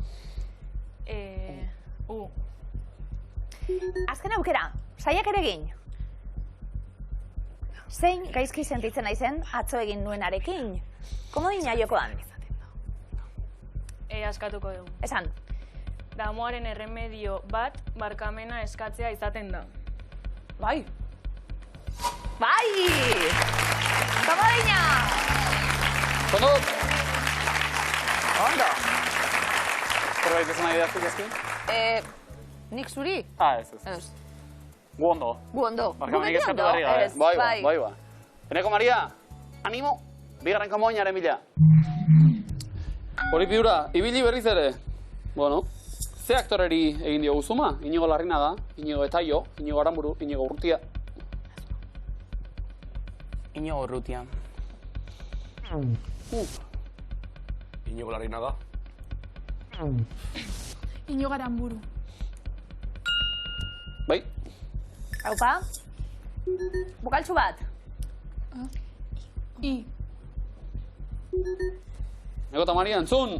Speaker 2: Azken aukera, saiak ere egin. Zein gaizki sentitzen naizen atzo egin nuenarekin. Komodina jokoan.
Speaker 5: Askatuko dugu.
Speaker 2: Esan.
Speaker 5: Damuaren erremedio bat barkamena eskatzea izaten da.
Speaker 2: Bai. Bai! Komodina!
Speaker 1: Ondo?
Speaker 2: Ondo.
Speaker 1: Zerbait esan nahi dazuk ezki?
Speaker 2: Nik zuri?
Speaker 1: Ez. Gu ondo.
Speaker 2: Gu ondo.
Speaker 1: Barkamenik eskatu berri gabe. Bai. Eneko Maria, animo. Bigarren komoinaren bila. Hori piura, ibili berriz ere. Bueno, ze aktoreri egin diogu zuma? Inigo Larrinaga, Inigo Etaio, Inigo Aramburu, Inigo Urrutia.
Speaker 6: Inigo Urrutia.
Speaker 8: Inigo Larrinaga.
Speaker 4: Inigo Aramburu.
Speaker 1: Bai?
Speaker 2: Haupa? Bukaltxu bat?
Speaker 4: I.
Speaker 1: Nego eta Maria, entzun!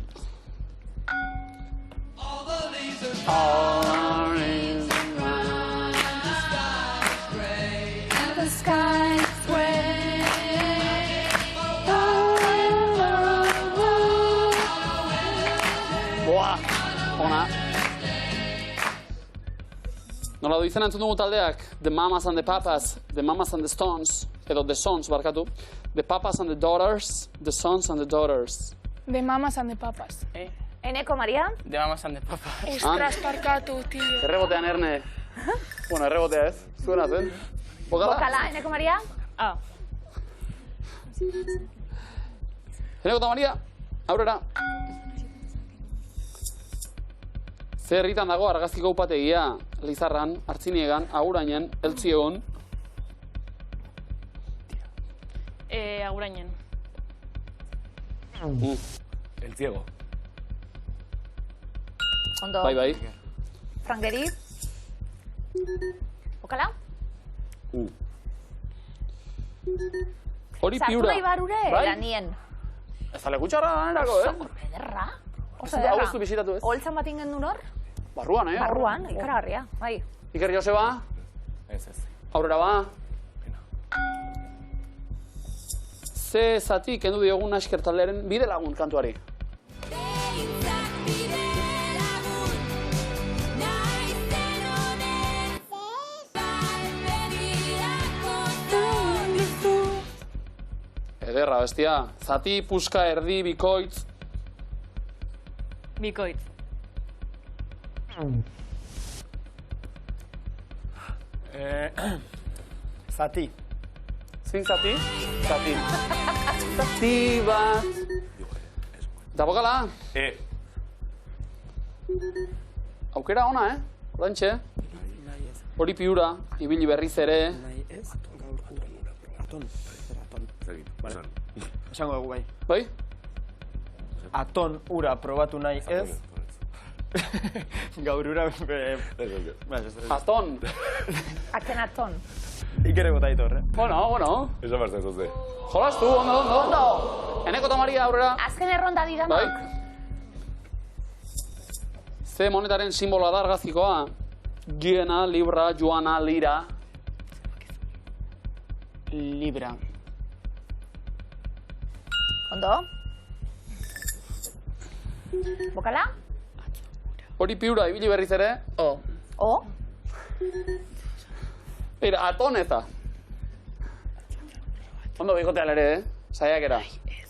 Speaker 1: Boa! Ona! Nola du izan entzun dugu taldeak, The Mamas and the Papas, The Mamas and the Stones, edo The Sons, barkatu, The Papas and the Daughters, The Sons and the Daughters.
Speaker 4: De mamas and de papas.
Speaker 2: Eneko Maria?
Speaker 6: De mamas and de papas.
Speaker 4: Ostras, parkatu, tío.
Speaker 1: Errebotean erne. Bueno, errebotea ez, zuena zen. Bokala?
Speaker 2: Bokala, Eneko Maria?
Speaker 5: Ah,
Speaker 1: Eneko eta Maria, aurrera. Ze herritan dago argazkiko upategia, Lizarran, Artziniegan, Agurainen, Eltziegon.
Speaker 5: Agurainen.
Speaker 8: El ciego.
Speaker 2: Ondo.
Speaker 1: Bai.
Speaker 2: Frangeri? Bokala?
Speaker 1: Hori
Speaker 2: Sartu
Speaker 1: piura.
Speaker 2: nahi barure,
Speaker 1: Bai?
Speaker 2: lanien.
Speaker 1: Ez da lekutxarra danerako,
Speaker 2: Ederra. Oso
Speaker 1: Hau
Speaker 2: ederra.
Speaker 1: ez du bisitatu ez?
Speaker 2: Holtzan bat ingen du nor?
Speaker 1: Barruan,
Speaker 2: Barruan, ikaragarria. Bai.
Speaker 1: Iker Joseba,
Speaker 8: Ez.
Speaker 1: aurrera ba. Ze zati kendu diogun Asker taldearen bide lagun kantuari. Ederra, bestia. Zati, puska, erdi, bikoitz.
Speaker 5: Bikoitz.
Speaker 3: Zati.
Speaker 1: Zein zati? Zati. Zati bat. Eta bokala? Aukera ona, Orantxe. Hori piura, ibili berriz ere.
Speaker 3: Esango dugu bai.
Speaker 1: Bai?
Speaker 3: Aton ura probatu nahi ez. Gaur ura...
Speaker 1: Aton.
Speaker 2: Akenaton.
Speaker 3: Ikere bota ditor,
Speaker 1: Bueno.
Speaker 8: Eso me hace zoze.
Speaker 1: Jolastu, ondo. Eneko eta Maria aurrera.
Speaker 2: Azken erronda didamak.
Speaker 1: Bai. Ze monetaren simboloa da argazkikoa. Giena, libra, joana, lira.
Speaker 6: Libra.
Speaker 2: Ondo? Bokala?
Speaker 1: Hori piura, ibili berriz ere.
Speaker 2: O?
Speaker 1: Beira, aton eta. Ondo bikotean ere, saiakera.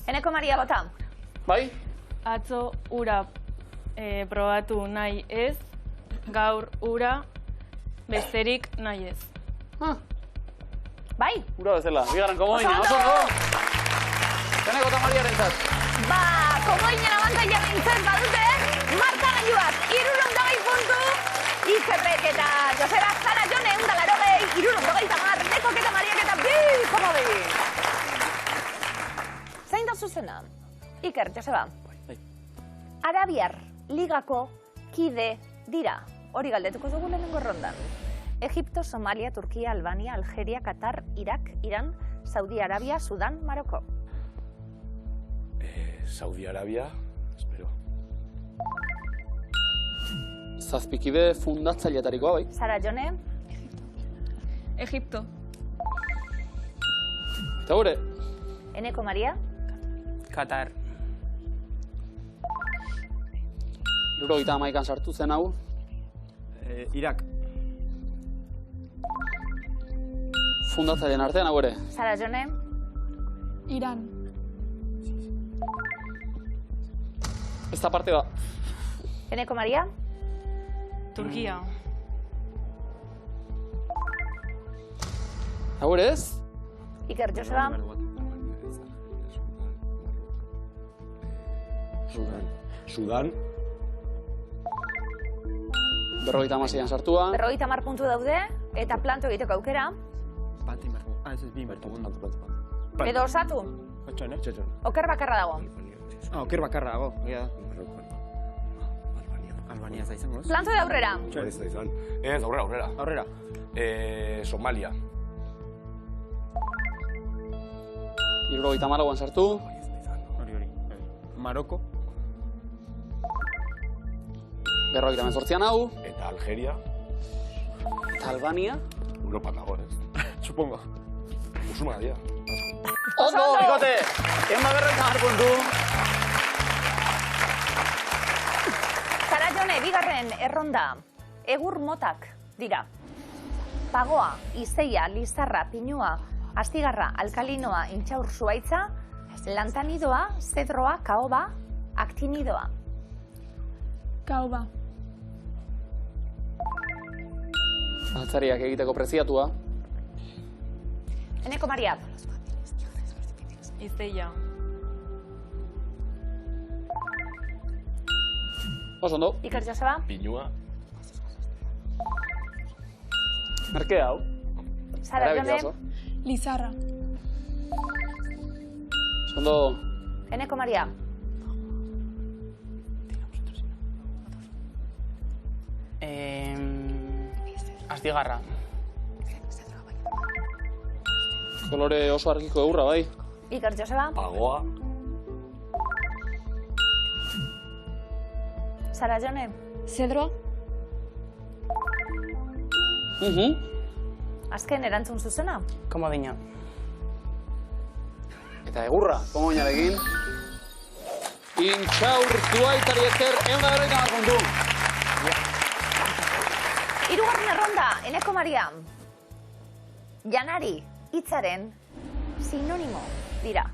Speaker 2: Eneko Maria bota.
Speaker 1: Bai?
Speaker 5: Atzo ura probatu nahi ez, gaur ura besterik nahi ez.
Speaker 2: Bai?
Speaker 1: Ura bezala, bigarren komoina, oso ondo! Eneko eta Mariaren zat.
Speaker 2: Ba, komoinen abantaila bintzen badute, marka gailuak, 60 puntu, Ikerrek eta Joseba Zara Jone, 180, 60 Nekok eta Mariak eta 2,2. Zain da zuzena? Iker, Joseba. Arabiar ligako kide dira. Hori galdetuko dugu lehenengo rondan. Egipto, Somalia, Turkia, Albania, Algeria, Katar, Irak, Iran, Saudi Arabia, Sudan, Maroko.
Speaker 8: Saudi Arabia, espero.
Speaker 1: Zazpikide fundatzailetarikoa, bai?
Speaker 2: Zara Jone.
Speaker 5: Egipto.
Speaker 1: Eta gure?
Speaker 2: Eneko Maria.
Speaker 6: Katar.
Speaker 1: 71an sartu zen hau.
Speaker 3: Irak.
Speaker 1: Fundatzaileen artean hau ere.
Speaker 2: Zara Jone.
Speaker 4: Iran.
Speaker 1: Ez da parte ba.
Speaker 2: Eneko Maria.
Speaker 5: Turkia.
Speaker 1: Hau ere ez?
Speaker 2: Iker Joseba.
Speaker 8: Sudan.
Speaker 1: 56an sartua.
Speaker 2: 50 puntu daude, eta planto egiteko aukera.
Speaker 3: Bat inbertu. Ez ez, bi inbertu.
Speaker 2: Edo osatu,
Speaker 3: Otxoen,
Speaker 2: oker bakarra dago.
Speaker 3: Oker bakarra dago. Albania za izango, ez?
Speaker 2: Planto de aurrera.
Speaker 8: Ez da izan. Ez, aurrera.
Speaker 3: Aurrera.
Speaker 8: Somalia.
Speaker 1: 74an sartu.
Speaker 3: Hori. Maroko.
Speaker 1: 58an hau.
Speaker 8: Eta Algeria.
Speaker 1: Eta Albania.
Speaker 8: Europan dago, ez?
Speaker 3: Supongo.
Speaker 8: Musulmana dira.
Speaker 1: Ondo, bikote! 150 puntu.
Speaker 2: Sara Jone, bigarren erronda. Egur motak dira. Pagoa, izeia, lizarra, pinua, astigarra, alkalinoa, intxaur zuaitza, lantanidoa, zedroa, kaoba, aktinidoa.
Speaker 4: Kaoba.
Speaker 1: Altzariak egiteko preziatua.
Speaker 2: Eneko Maria.
Speaker 5: Izeia.
Speaker 1: Oso ondo.
Speaker 2: Iker Joseba.
Speaker 8: Pinua.
Speaker 1: Merke hau.
Speaker 2: Sara
Speaker 1: Erabili
Speaker 2: Jone.
Speaker 1: oso.
Speaker 4: Lizarra.
Speaker 1: Oso ondo.
Speaker 2: Eneko Maria.
Speaker 6: Astigarra.
Speaker 1: Kolore oso argiko egurra, bai.
Speaker 2: Iker Joseba.
Speaker 8: Pagoa.
Speaker 2: Sara Jone.
Speaker 4: Zedro.
Speaker 2: Azken erantzun zuzena.
Speaker 6: Komodina.
Speaker 1: Eta egurra, komoinarekin. Intxaur zuaitari esker, 150 puntu.
Speaker 2: Hirugarren erronda, Eneko Maria. Janari hitzaren sinonimo dira.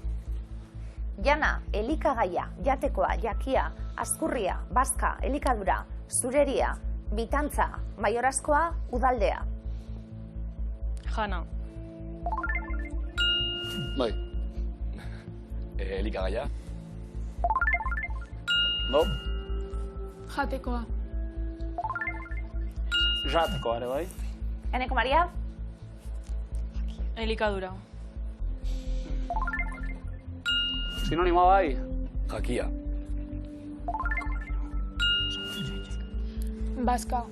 Speaker 2: Jana, elikagaia, jatekoa, jakia, azkurria, bazka, elikadura, zureria, bitantza, maiorazkoa, udaldea.
Speaker 5: Jana.
Speaker 1: Bai.
Speaker 8: Elikagaia.
Speaker 1: No?
Speaker 4: Jatekoa.
Speaker 1: Jateko ere, bai.
Speaker 2: Eneko Maria.
Speaker 5: Elikadura.
Speaker 1: Sinonimoa bai.
Speaker 8: Jakia.
Speaker 4: Bazka.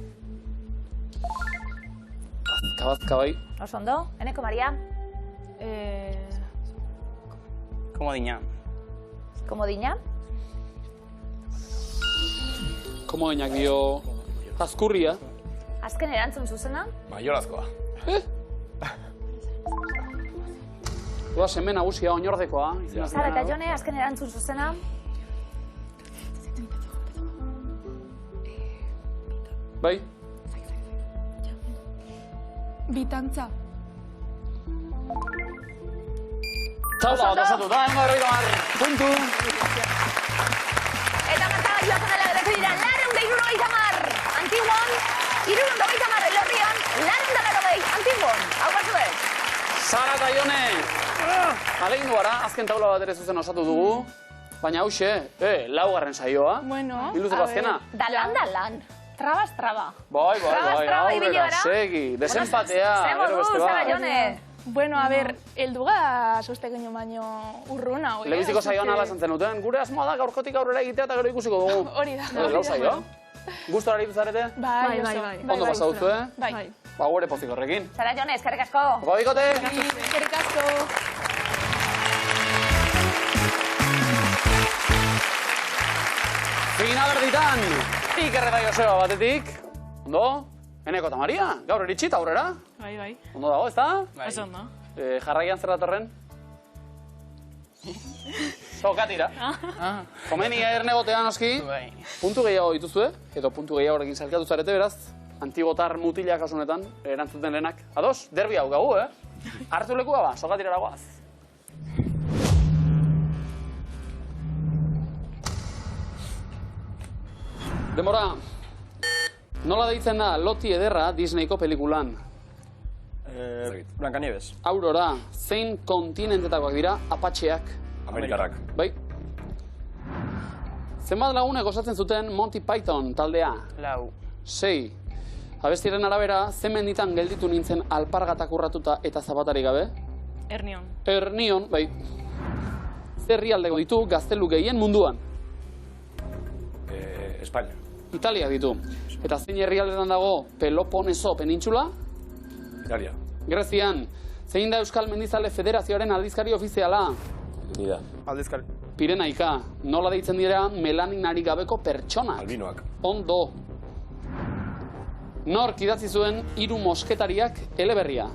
Speaker 1: Bazka bai.
Speaker 2: Oso ondo. Eneko Maria.
Speaker 6: Komodina.
Speaker 2: Komodina.
Speaker 1: Komoinak dio azkurria.
Speaker 2: Azken erantzun zuzena.
Speaker 8: Maiorazkoa.
Speaker 1: Doa semen nagusia oinordekoa.
Speaker 2: Sara eta Jone, azken erantzun zuzena.
Speaker 1: Bai.
Speaker 4: Bitantza.
Speaker 1: Txauda, otazatu da, 150 puntu.
Speaker 2: Eta markagailuak onela geratu dira, 270. Antiguon, 390. Elorrion, 280. Antiguon. Hau batzuek.
Speaker 1: Sara eta Jone. Alegin duara, azken taula bat ere zuzen osatu dugu. Baina hauxe, laugarren saioa.
Speaker 4: Bueno,
Speaker 1: Iluzeko azkena.
Speaker 2: Dalan. Trabaz traba.
Speaker 1: Bai,
Speaker 2: Trabaz traba ibili
Speaker 1: aurrera,
Speaker 2: gara.
Speaker 1: segi. Desempatea,
Speaker 2: Ze
Speaker 1: gero
Speaker 2: modu,
Speaker 1: beste
Speaker 2: Sara
Speaker 1: bat.
Speaker 2: Jone.
Speaker 4: Bueno, a ber, elduga sustekeño baino urruna, oi?
Speaker 1: Lebiziko saioan ala esan zenuten, gure asmoa da gaurkotik aurrera egitea eta gero ikusiko dugu.
Speaker 4: Hori da.
Speaker 1: Lau saio? Gustora aritu zarete?
Speaker 4: Bai, bai.
Speaker 1: Ondo pasau zu,
Speaker 4: Bai.
Speaker 1: Ba, gure pozik horrekin.
Speaker 2: Sara Jone, eskerrik asko.
Speaker 1: Opa, bikote!
Speaker 4: Eskerrik asko.
Speaker 1: Fina berditan, Iker eta Joseba batetik. Ondo? Eneko eta Maria, gaur eritxita aurrera.
Speaker 5: Bai.
Speaker 1: Ondo dago, ezta?
Speaker 5: Oso ondo.
Speaker 1: Jarraian zer datorren? Sokatira. Komeni ernegotea noski.
Speaker 6: Bai.
Speaker 1: Puntu gehiago dituzue, edo puntu gehiagorekin salkatu zarete, beraz. Antibotar mutilak kasunetan, erantzuten lehenak. Ados, derbi hau gagu, Hartu lekua ba, sokatira goaz. Demora. Nola deitzen da Loti ederra Disneyko pelikulan?
Speaker 3: Blancanieves.
Speaker 1: Aurora, zein kontinentetakoak dira apatxeak?
Speaker 8: Amerikarrak.
Speaker 1: Bai. Zenbat lagunek osatzen zuten Monty Python taldea?
Speaker 6: 4.
Speaker 1: 6. Abestiaren arabera, zen menditan gelditu nintzen alpargatak urratuta eta zapatarik gabe?
Speaker 5: Ernion.
Speaker 1: Ernion, bai. Zer herrialdeko ditu gaztelu gehien munduan?
Speaker 8: España.
Speaker 1: Italia ditu. Eta zein herrialdetan dago Peloponeso penintxula?
Speaker 8: Italia.
Speaker 1: Grezian. Zein da Euskal Mendizale Federazioaren aldizkari ofiziala?
Speaker 8: Nida.
Speaker 3: Aldizkari.
Speaker 1: Pirenaika. Nola deitzen dira melaninarik gabeko pertsonak?
Speaker 8: Albinoak.
Speaker 1: Ondo. Nork idatzi zuen 3 mosketariak eleberria?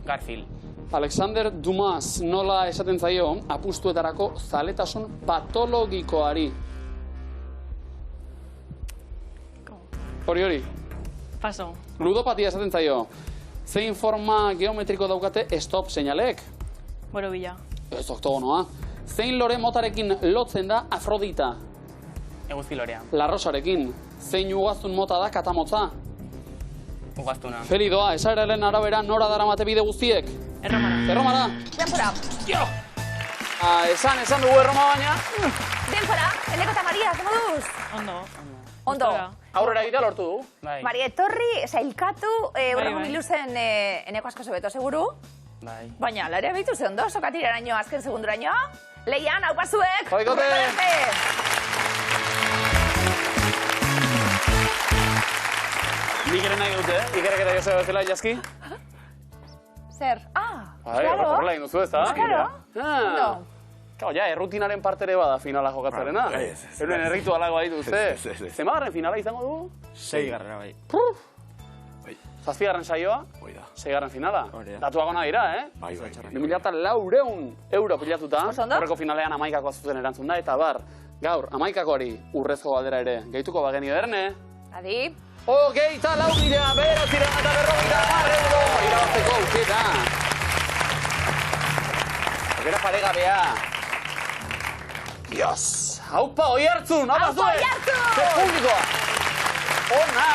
Speaker 6: Garfield.
Speaker 1: Alexander Dumas nola esaten zaio apustuetarako zaletasun patologikoari? Hori.
Speaker 5: Paso.
Speaker 1: Ludopatia esaten zaio. Zein forma geometriko daukate stop seinalek?
Speaker 5: Borobila.
Speaker 1: Ez oktogonoa. Zein lore motarekin lotzen da Afrodita?
Speaker 6: Eguzkilorea.
Speaker 1: Larrosarekin. Zein ugaztun mota da katamotza?
Speaker 6: Ugaztuna.
Speaker 1: Felidoa, esaeraren arabera nora daramate bide guztiek?
Speaker 5: Erromara.
Speaker 1: Erromara.
Speaker 2: Denpora.
Speaker 1: Esan dugu Erroma baina.
Speaker 2: Denpora. Eneko eta Maria, ze moduz?
Speaker 5: Ondo.
Speaker 2: Ondo.
Speaker 1: Aurrera egitea lortu du.
Speaker 6: Bai.
Speaker 2: Maria, etorri, zailkatu, urrengo
Speaker 5: bai.
Speaker 2: biluzen eneko asko zobeto, seguru?
Speaker 6: Bai.
Speaker 2: Baina, larea behitu ze ondo, sokatiraraino, azken segunduraino. Leian, hau pasuek!
Speaker 1: Joikote! Nik ere nahi dute, Ikerrek eta Joseba bezala jaski?
Speaker 2: Zer? Claro.
Speaker 1: Horrela egin duzu ez da?
Speaker 2: Claro. Ondo.
Speaker 1: Claro, ja, errutinaren parte ere bada finala jokatzarena. Euren erritu alagoa dituzte. Zemagarren finala izango du?
Speaker 3: 6 garrera bai.
Speaker 1: Zazpigarren saioa?
Speaker 8: Hoi da.
Speaker 1: 6. finala.
Speaker 3: Hori da.
Speaker 1: Datuak ona dira,
Speaker 8: Bai.
Speaker 1: 2.400 euro pilatuta.
Speaker 2: Oso ondo.
Speaker 1: Horreko finalean 11kakoa zuzen erantzun da, eta bar, gaur 11kakoari urrezko galdera ere. Gehituko bagenio erne?
Speaker 2: Adi.
Speaker 1: 24.950 euro irabazteko aukera. Aukera paregabea. Dios! Haupa, oi hartzun! Haupa zuen!
Speaker 2: Oihartzun!
Speaker 1: Zer publikoa! Ona!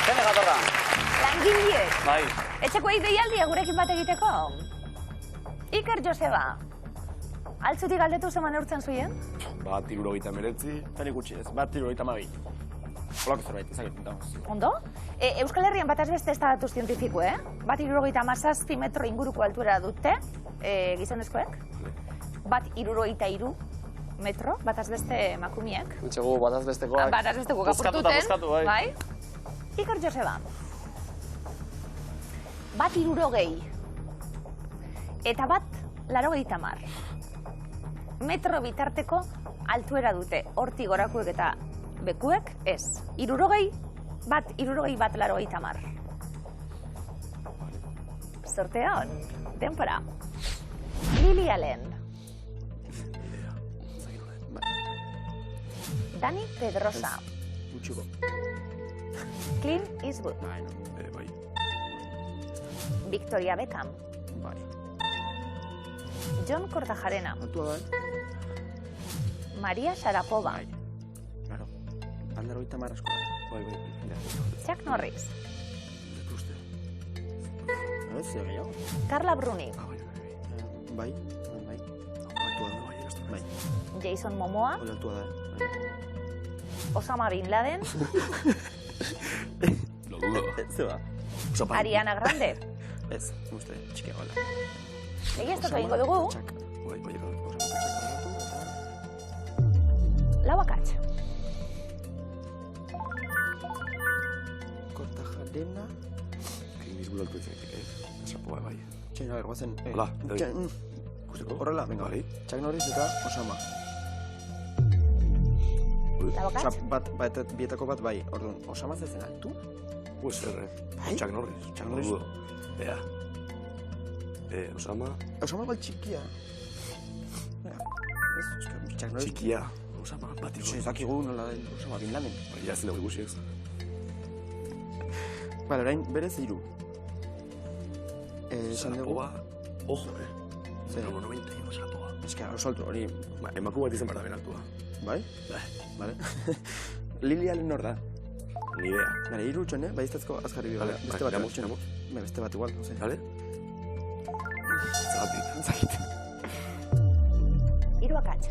Speaker 1: Zene gatorra?
Speaker 2: Langileek.
Speaker 1: Bai.
Speaker 2: Etxekoei deialdia gurekin bat egiteko. Iker Joseba. Altzutik galdetu zeman eurtzen zuien?
Speaker 8: Bat 79.
Speaker 3: Tan ikutsi ez, bat 72. Holako zerbait, ezagetzen dagoz.
Speaker 2: Ondo? Euskal Herrian bataz beste estatu zientifiku, Bat 77 metro inguruko altura dute, gizonezkoek. Bat 73 metro, bataz beste emakumiek.
Speaker 1: Etxegu bataz bestekoak.
Speaker 2: Bataz besteko
Speaker 1: Bozkatu eta
Speaker 2: kapurtuten.
Speaker 1: bozkatu, bai.
Speaker 2: Iker Joseba. Bat 60. Eta bat 80. Metro bitarteko altuera dute. Hortik gorakuek eta bekuek ez. 60, bat 80. Sortea on. Denpora. Lili Allen. Dani Pedrosa.
Speaker 3: Gutxiko.
Speaker 2: Clint Eastwood.
Speaker 3: Bai,
Speaker 8: Bai.
Speaker 2: Victoria Beckham.
Speaker 3: bai.
Speaker 2: John Kortajarena.
Speaker 3: Altua da,
Speaker 2: Maria Sharapova.
Speaker 3: Bai. Claro. Aldero gita marrasko da.
Speaker 8: Bai.
Speaker 2: Chuck Norris.
Speaker 3: Ez, zer gehiago?
Speaker 2: Carla Bruni.
Speaker 3: Bai. Altua da, bai.
Speaker 2: Jason Momoa.
Speaker 3: Hori altua da,
Speaker 2: Osama Bin Laden.
Speaker 8: Lo dudo.
Speaker 3: Ze ba?
Speaker 2: Ariana Grande.
Speaker 3: Ez, uste, txikia gola.
Speaker 2: Egia ez dut egingo dugu.
Speaker 8: Bai.
Speaker 2: Lau akatz.
Speaker 3: Kortajarena.
Speaker 8: Clint Eastwood altu izaitik, Sapoa, bai.
Speaker 3: Txain, aber, guazen.
Speaker 8: Hola, bai.
Speaker 3: Ikusteko, horrela, venga.
Speaker 8: Bai.
Speaker 3: Chuck Norris eta Osama.
Speaker 2: Lau akatz.
Speaker 3: Osea, bietako bat bai. Orduan, Osama zezen altu?
Speaker 8: Puede ser,
Speaker 3: Bai?
Speaker 8: Chuck Norris.
Speaker 3: Chuck Norris.
Speaker 8: Lo dudo. Ea. Osama.
Speaker 3: Osama igual txikia. Mira, ez, Chuck Norris.
Speaker 8: Txikia. Osama, bat
Speaker 3: Ez dakigu nola den Osama Bin Laden.
Speaker 8: Bai, ez dugu ikusi ez.
Speaker 3: Bale, orain berez 3. Esan dugu.
Speaker 8: Sapoa. Ojo,
Speaker 3: Zer?
Speaker 8: 91 Sapoa.
Speaker 3: Eska, oso altu, hori.
Speaker 8: Emaku bat izan behar da ben altua.
Speaker 3: Bai?
Speaker 8: Bai.
Speaker 3: Bale. Lili Allen nor da.
Speaker 8: Ni idea.
Speaker 3: Bale, 3 utxon, bai iztezko azkarri bi.
Speaker 8: Vale,
Speaker 3: Beste bat.
Speaker 8: veamos.
Speaker 3: Beste bat igual, no sé.
Speaker 8: Vale? Zagatik.
Speaker 3: Zagit.
Speaker 2: 3 akatz.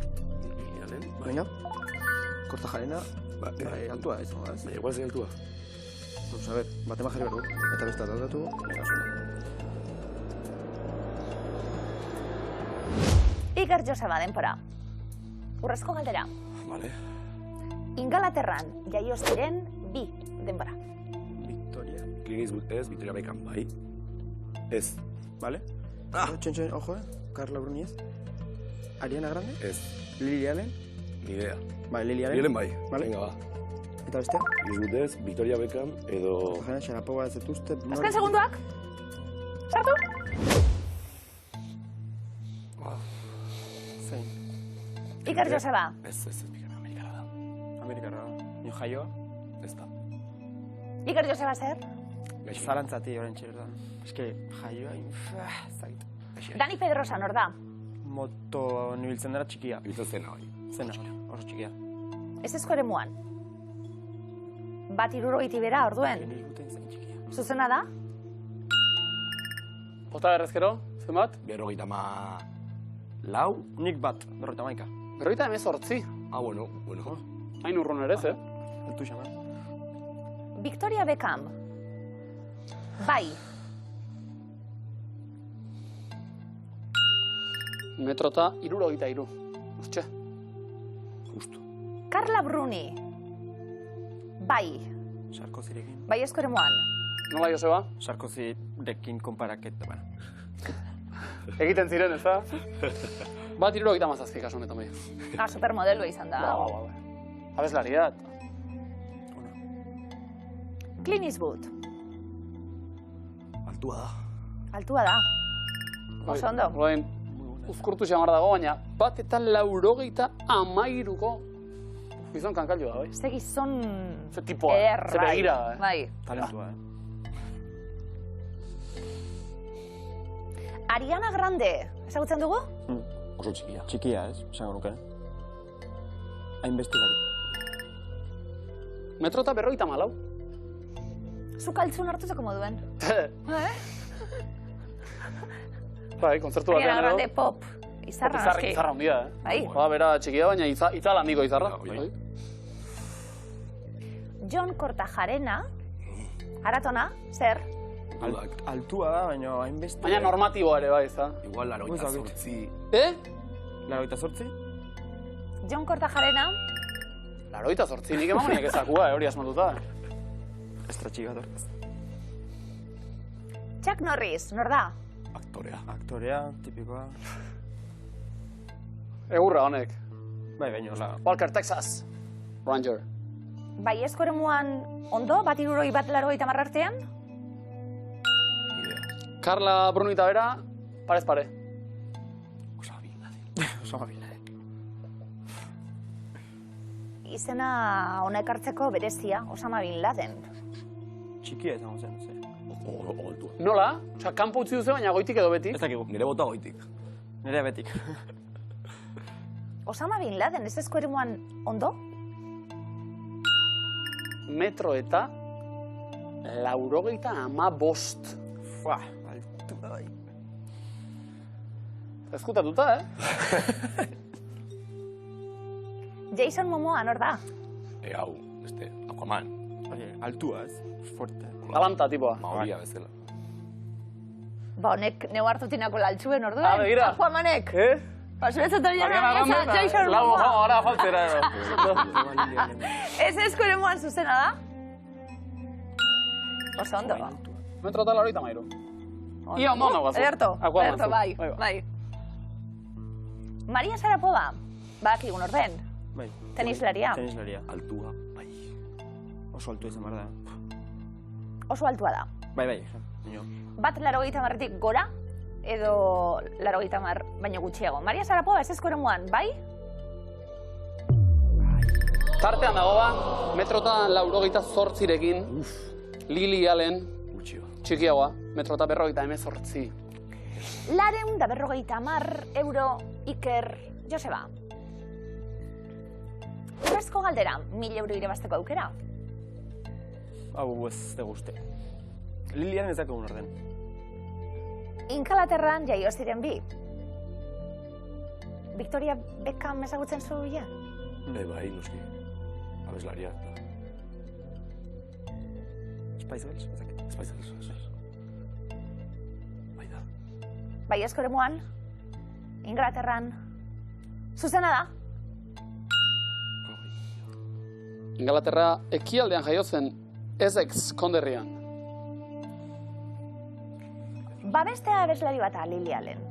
Speaker 8: Lilialen.
Speaker 3: Venga. Kortajarena. Bai, altua ez, no?
Speaker 8: Baina, igual zein altua.
Speaker 3: Pues a ver, batema jarri behar du. Eta beste aldatu. Venga, zuen.
Speaker 2: Iker Joseba denpora. Urrezko galdera.
Speaker 8: Vale.
Speaker 2: Ingalaterran jaio ziren bi denpora.
Speaker 3: Victoria.
Speaker 8: Clint Eastwood ez, Victoria Beckham bai. Ez.
Speaker 3: Vale. Txen, ojo, Carla Bruni ez. Ariana Grande.
Speaker 8: Ez.
Speaker 3: Lily Allen.
Speaker 8: Ni idea.
Speaker 3: Bai, Lily Allen.
Speaker 8: Bielen bai.
Speaker 3: Vale.
Speaker 8: Venga, ba.
Speaker 3: Eta bestea?
Speaker 8: Clint Eastwood ez, Victoria Beckham edo...
Speaker 3: Kortajarena, Sharapova ez zetuzte.
Speaker 2: Azken segunduak. Sartu?
Speaker 3: Zein.
Speaker 2: Iker Joseba.
Speaker 8: Ez, Amerikara da.
Speaker 3: Amerikarra. Nio jaioa.
Speaker 8: Ez da.
Speaker 2: Iker Joseba zer?
Speaker 3: Zalantzati horren txerda. Ez que jaioa, zait.
Speaker 2: Dani Pedrosa, nor da?
Speaker 3: Moto nibiltzen dara txikia.
Speaker 8: Ibiltzen zena bai.
Speaker 3: Zena, oso txikia.
Speaker 2: Ez ezko ere muan. Bat irurogeiti bera, orduen.
Speaker 3: Nire guten zain txikia.
Speaker 2: Zuzena da?
Speaker 1: Bota errezkero, zenbat?
Speaker 8: 54.
Speaker 3: Nik bat, 51.
Speaker 1: 58.
Speaker 8: Ah, bueno.
Speaker 1: Hain urrun ere, ze?
Speaker 3: Altu xamar.
Speaker 2: Victoria Beckham. Bai.
Speaker 1: Metrota 63. Ustxe.
Speaker 8: Justo.
Speaker 2: Carla Bruni. Bai.
Speaker 3: Sarkozirekin.
Speaker 2: Bai ezko ere muan.
Speaker 1: Nola, Joseba?
Speaker 3: Sarkozirekin konparaketa, bueno.
Speaker 1: Egiten ziren, ez da? Bat 77 kasu honetan bai.
Speaker 2: Supermodelua izan da.
Speaker 1: Abeslariat.
Speaker 2: Clint Eastwood.
Speaker 8: Altua da.
Speaker 2: Altua da. Oso ondo.
Speaker 1: Orain, uzkurtu xamar dago, baina bat eta 93ko gizon kankallo da, bai?
Speaker 2: Ze gizon...
Speaker 1: Ze tipoa,
Speaker 2: eder,
Speaker 1: ze begira,
Speaker 2: bai.
Speaker 3: Talentua,
Speaker 2: Ariana Grande. Ezagutzen dugu?
Speaker 8: Oso txikia.
Speaker 3: Txikia, ez? Esango nuke. Hainbeste gari.
Speaker 1: Metrota 54.
Speaker 2: Zuk altzun hartutzeko moduen.
Speaker 1: Bai, kontzertu
Speaker 2: Ariana
Speaker 1: batean
Speaker 2: Grande pop. Izarra, noski.
Speaker 1: Izarra handia,
Speaker 2: Bai.
Speaker 1: Ba, bera txikia, baina itzal handiko izarra.
Speaker 8: Bai.
Speaker 2: Jon Kortajarena. Aratona, zer?
Speaker 3: Altua da, baina hainbeste...
Speaker 1: Baina normatiboa ere, bai, ez da?
Speaker 8: Igual 88.
Speaker 3: Laroita sortzi?
Speaker 2: Jon Kortajarena.
Speaker 1: 88, nik emamoniak ezakua, hori asmatuta.
Speaker 3: Estratxigator.
Speaker 2: Chuck Norris, nor da?
Speaker 3: Aktorea, tipikoa.
Speaker 1: Egurra honek.
Speaker 3: Bai, baina, hola.
Speaker 1: Walker, Texas. Ranger.
Speaker 2: Bai ezko ere muan ondo, bat iruroi bat 80 artean?
Speaker 1: Carla Bruni eta bera, parez pare.
Speaker 3: Osama Bin Laden.
Speaker 2: Izena honek hartzeko berezia, Osama Bin Laden.
Speaker 3: Txikia izango zen, ze.
Speaker 8: Altua.
Speaker 1: Nola? Osa, kanpo utzi duzu, baina goitik edo betik.
Speaker 3: Ez dakigu.
Speaker 8: Nire bota goitik.
Speaker 3: Nire betik.
Speaker 2: Osama Bin Laden, ez ezko ere muan ondo?
Speaker 1: Metro eta 95.
Speaker 3: Fua, altu bai.
Speaker 1: Ezkutatuta,
Speaker 2: Jason Momoa, nor da?
Speaker 8: Hau, Aquaman.
Speaker 3: Altua, ez? Fuerte.
Speaker 1: Galanta, tipoa.
Speaker 8: Maoria bezala.
Speaker 2: Ba, honek neu hartutinako laltxuen orduen.
Speaker 1: Ah, begira.
Speaker 2: Aquamanek. Ba, zuretzat hori
Speaker 1: Jason
Speaker 2: Momoa.
Speaker 1: Ahora faltzera.
Speaker 2: Ez ezko ere muan zuzena da? Oso ondo.
Speaker 1: Metro eta 93. Ia ondo nagoazu.
Speaker 2: Ederto, bai. Maria Sharapova, badakigun orden.
Speaker 3: Bai.
Speaker 2: Tenislaria.
Speaker 3: Tenislaria.
Speaker 8: Altua, bai.
Speaker 3: Oso altua izan behar da.
Speaker 2: Oso altua da.
Speaker 3: Bai.
Speaker 2: Bat 80 gora, edo 80 baino gutxiago. Maria Sharapova ez ezko ere muan, bai?
Speaker 1: Tartean dago ba, metro eta 98rekin. Lily Allen, txikiagoa, metro eta 58.
Speaker 2: 250 euro Iker Joseba. Urrezko galdera, 1000 euro irabazteko aukera.
Speaker 3: Hau ez de guzti. Lilian ez dakigun orden.
Speaker 2: Ingalaterran jaio ziren bi. Victoria Beckham ezagutzen zu ja?
Speaker 8: Bai, noski. Abeslaria eta...
Speaker 3: Spice Girls?
Speaker 8: Spice Girls. Bai da.
Speaker 2: Bai eskoremuan, Inglaterran, zuzena da.
Speaker 1: Ingalaterra ekialdean jaiotzen, Essex konderrian.
Speaker 2: Beste abeslari bata, Lily Allen.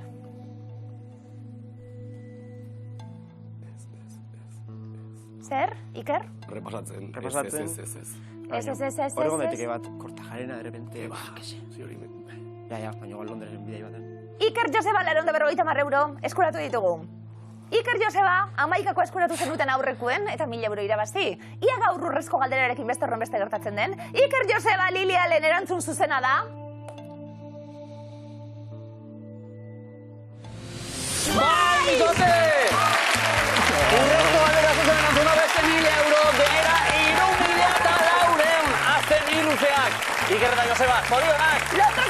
Speaker 2: Zer, Iker?
Speaker 8: Repasatzen. Ez.
Speaker 2: Ez.
Speaker 3: Hori gondetik bat, Kortajarena, de repente...
Speaker 8: Si hori...
Speaker 3: Ja, baina igual Londresen bidei baten.
Speaker 2: Iker Joseba, 250 euro, eskuratu ditugu. Iker Joseba, 11ko eskuratu zenuten aurrekuen, eta 1000 euro irabazi. Ia gaur urrezko galderarekin beste horren beste gertatzen den. Iker Joseba, Lily Allen erantzun zuzena da.
Speaker 1: Bai, bikote! Urrezko galdera zuzen erantzuna beste 1000 euro, behera 3.400. Azten iluzeak. Iker eta Joseba, zorionak!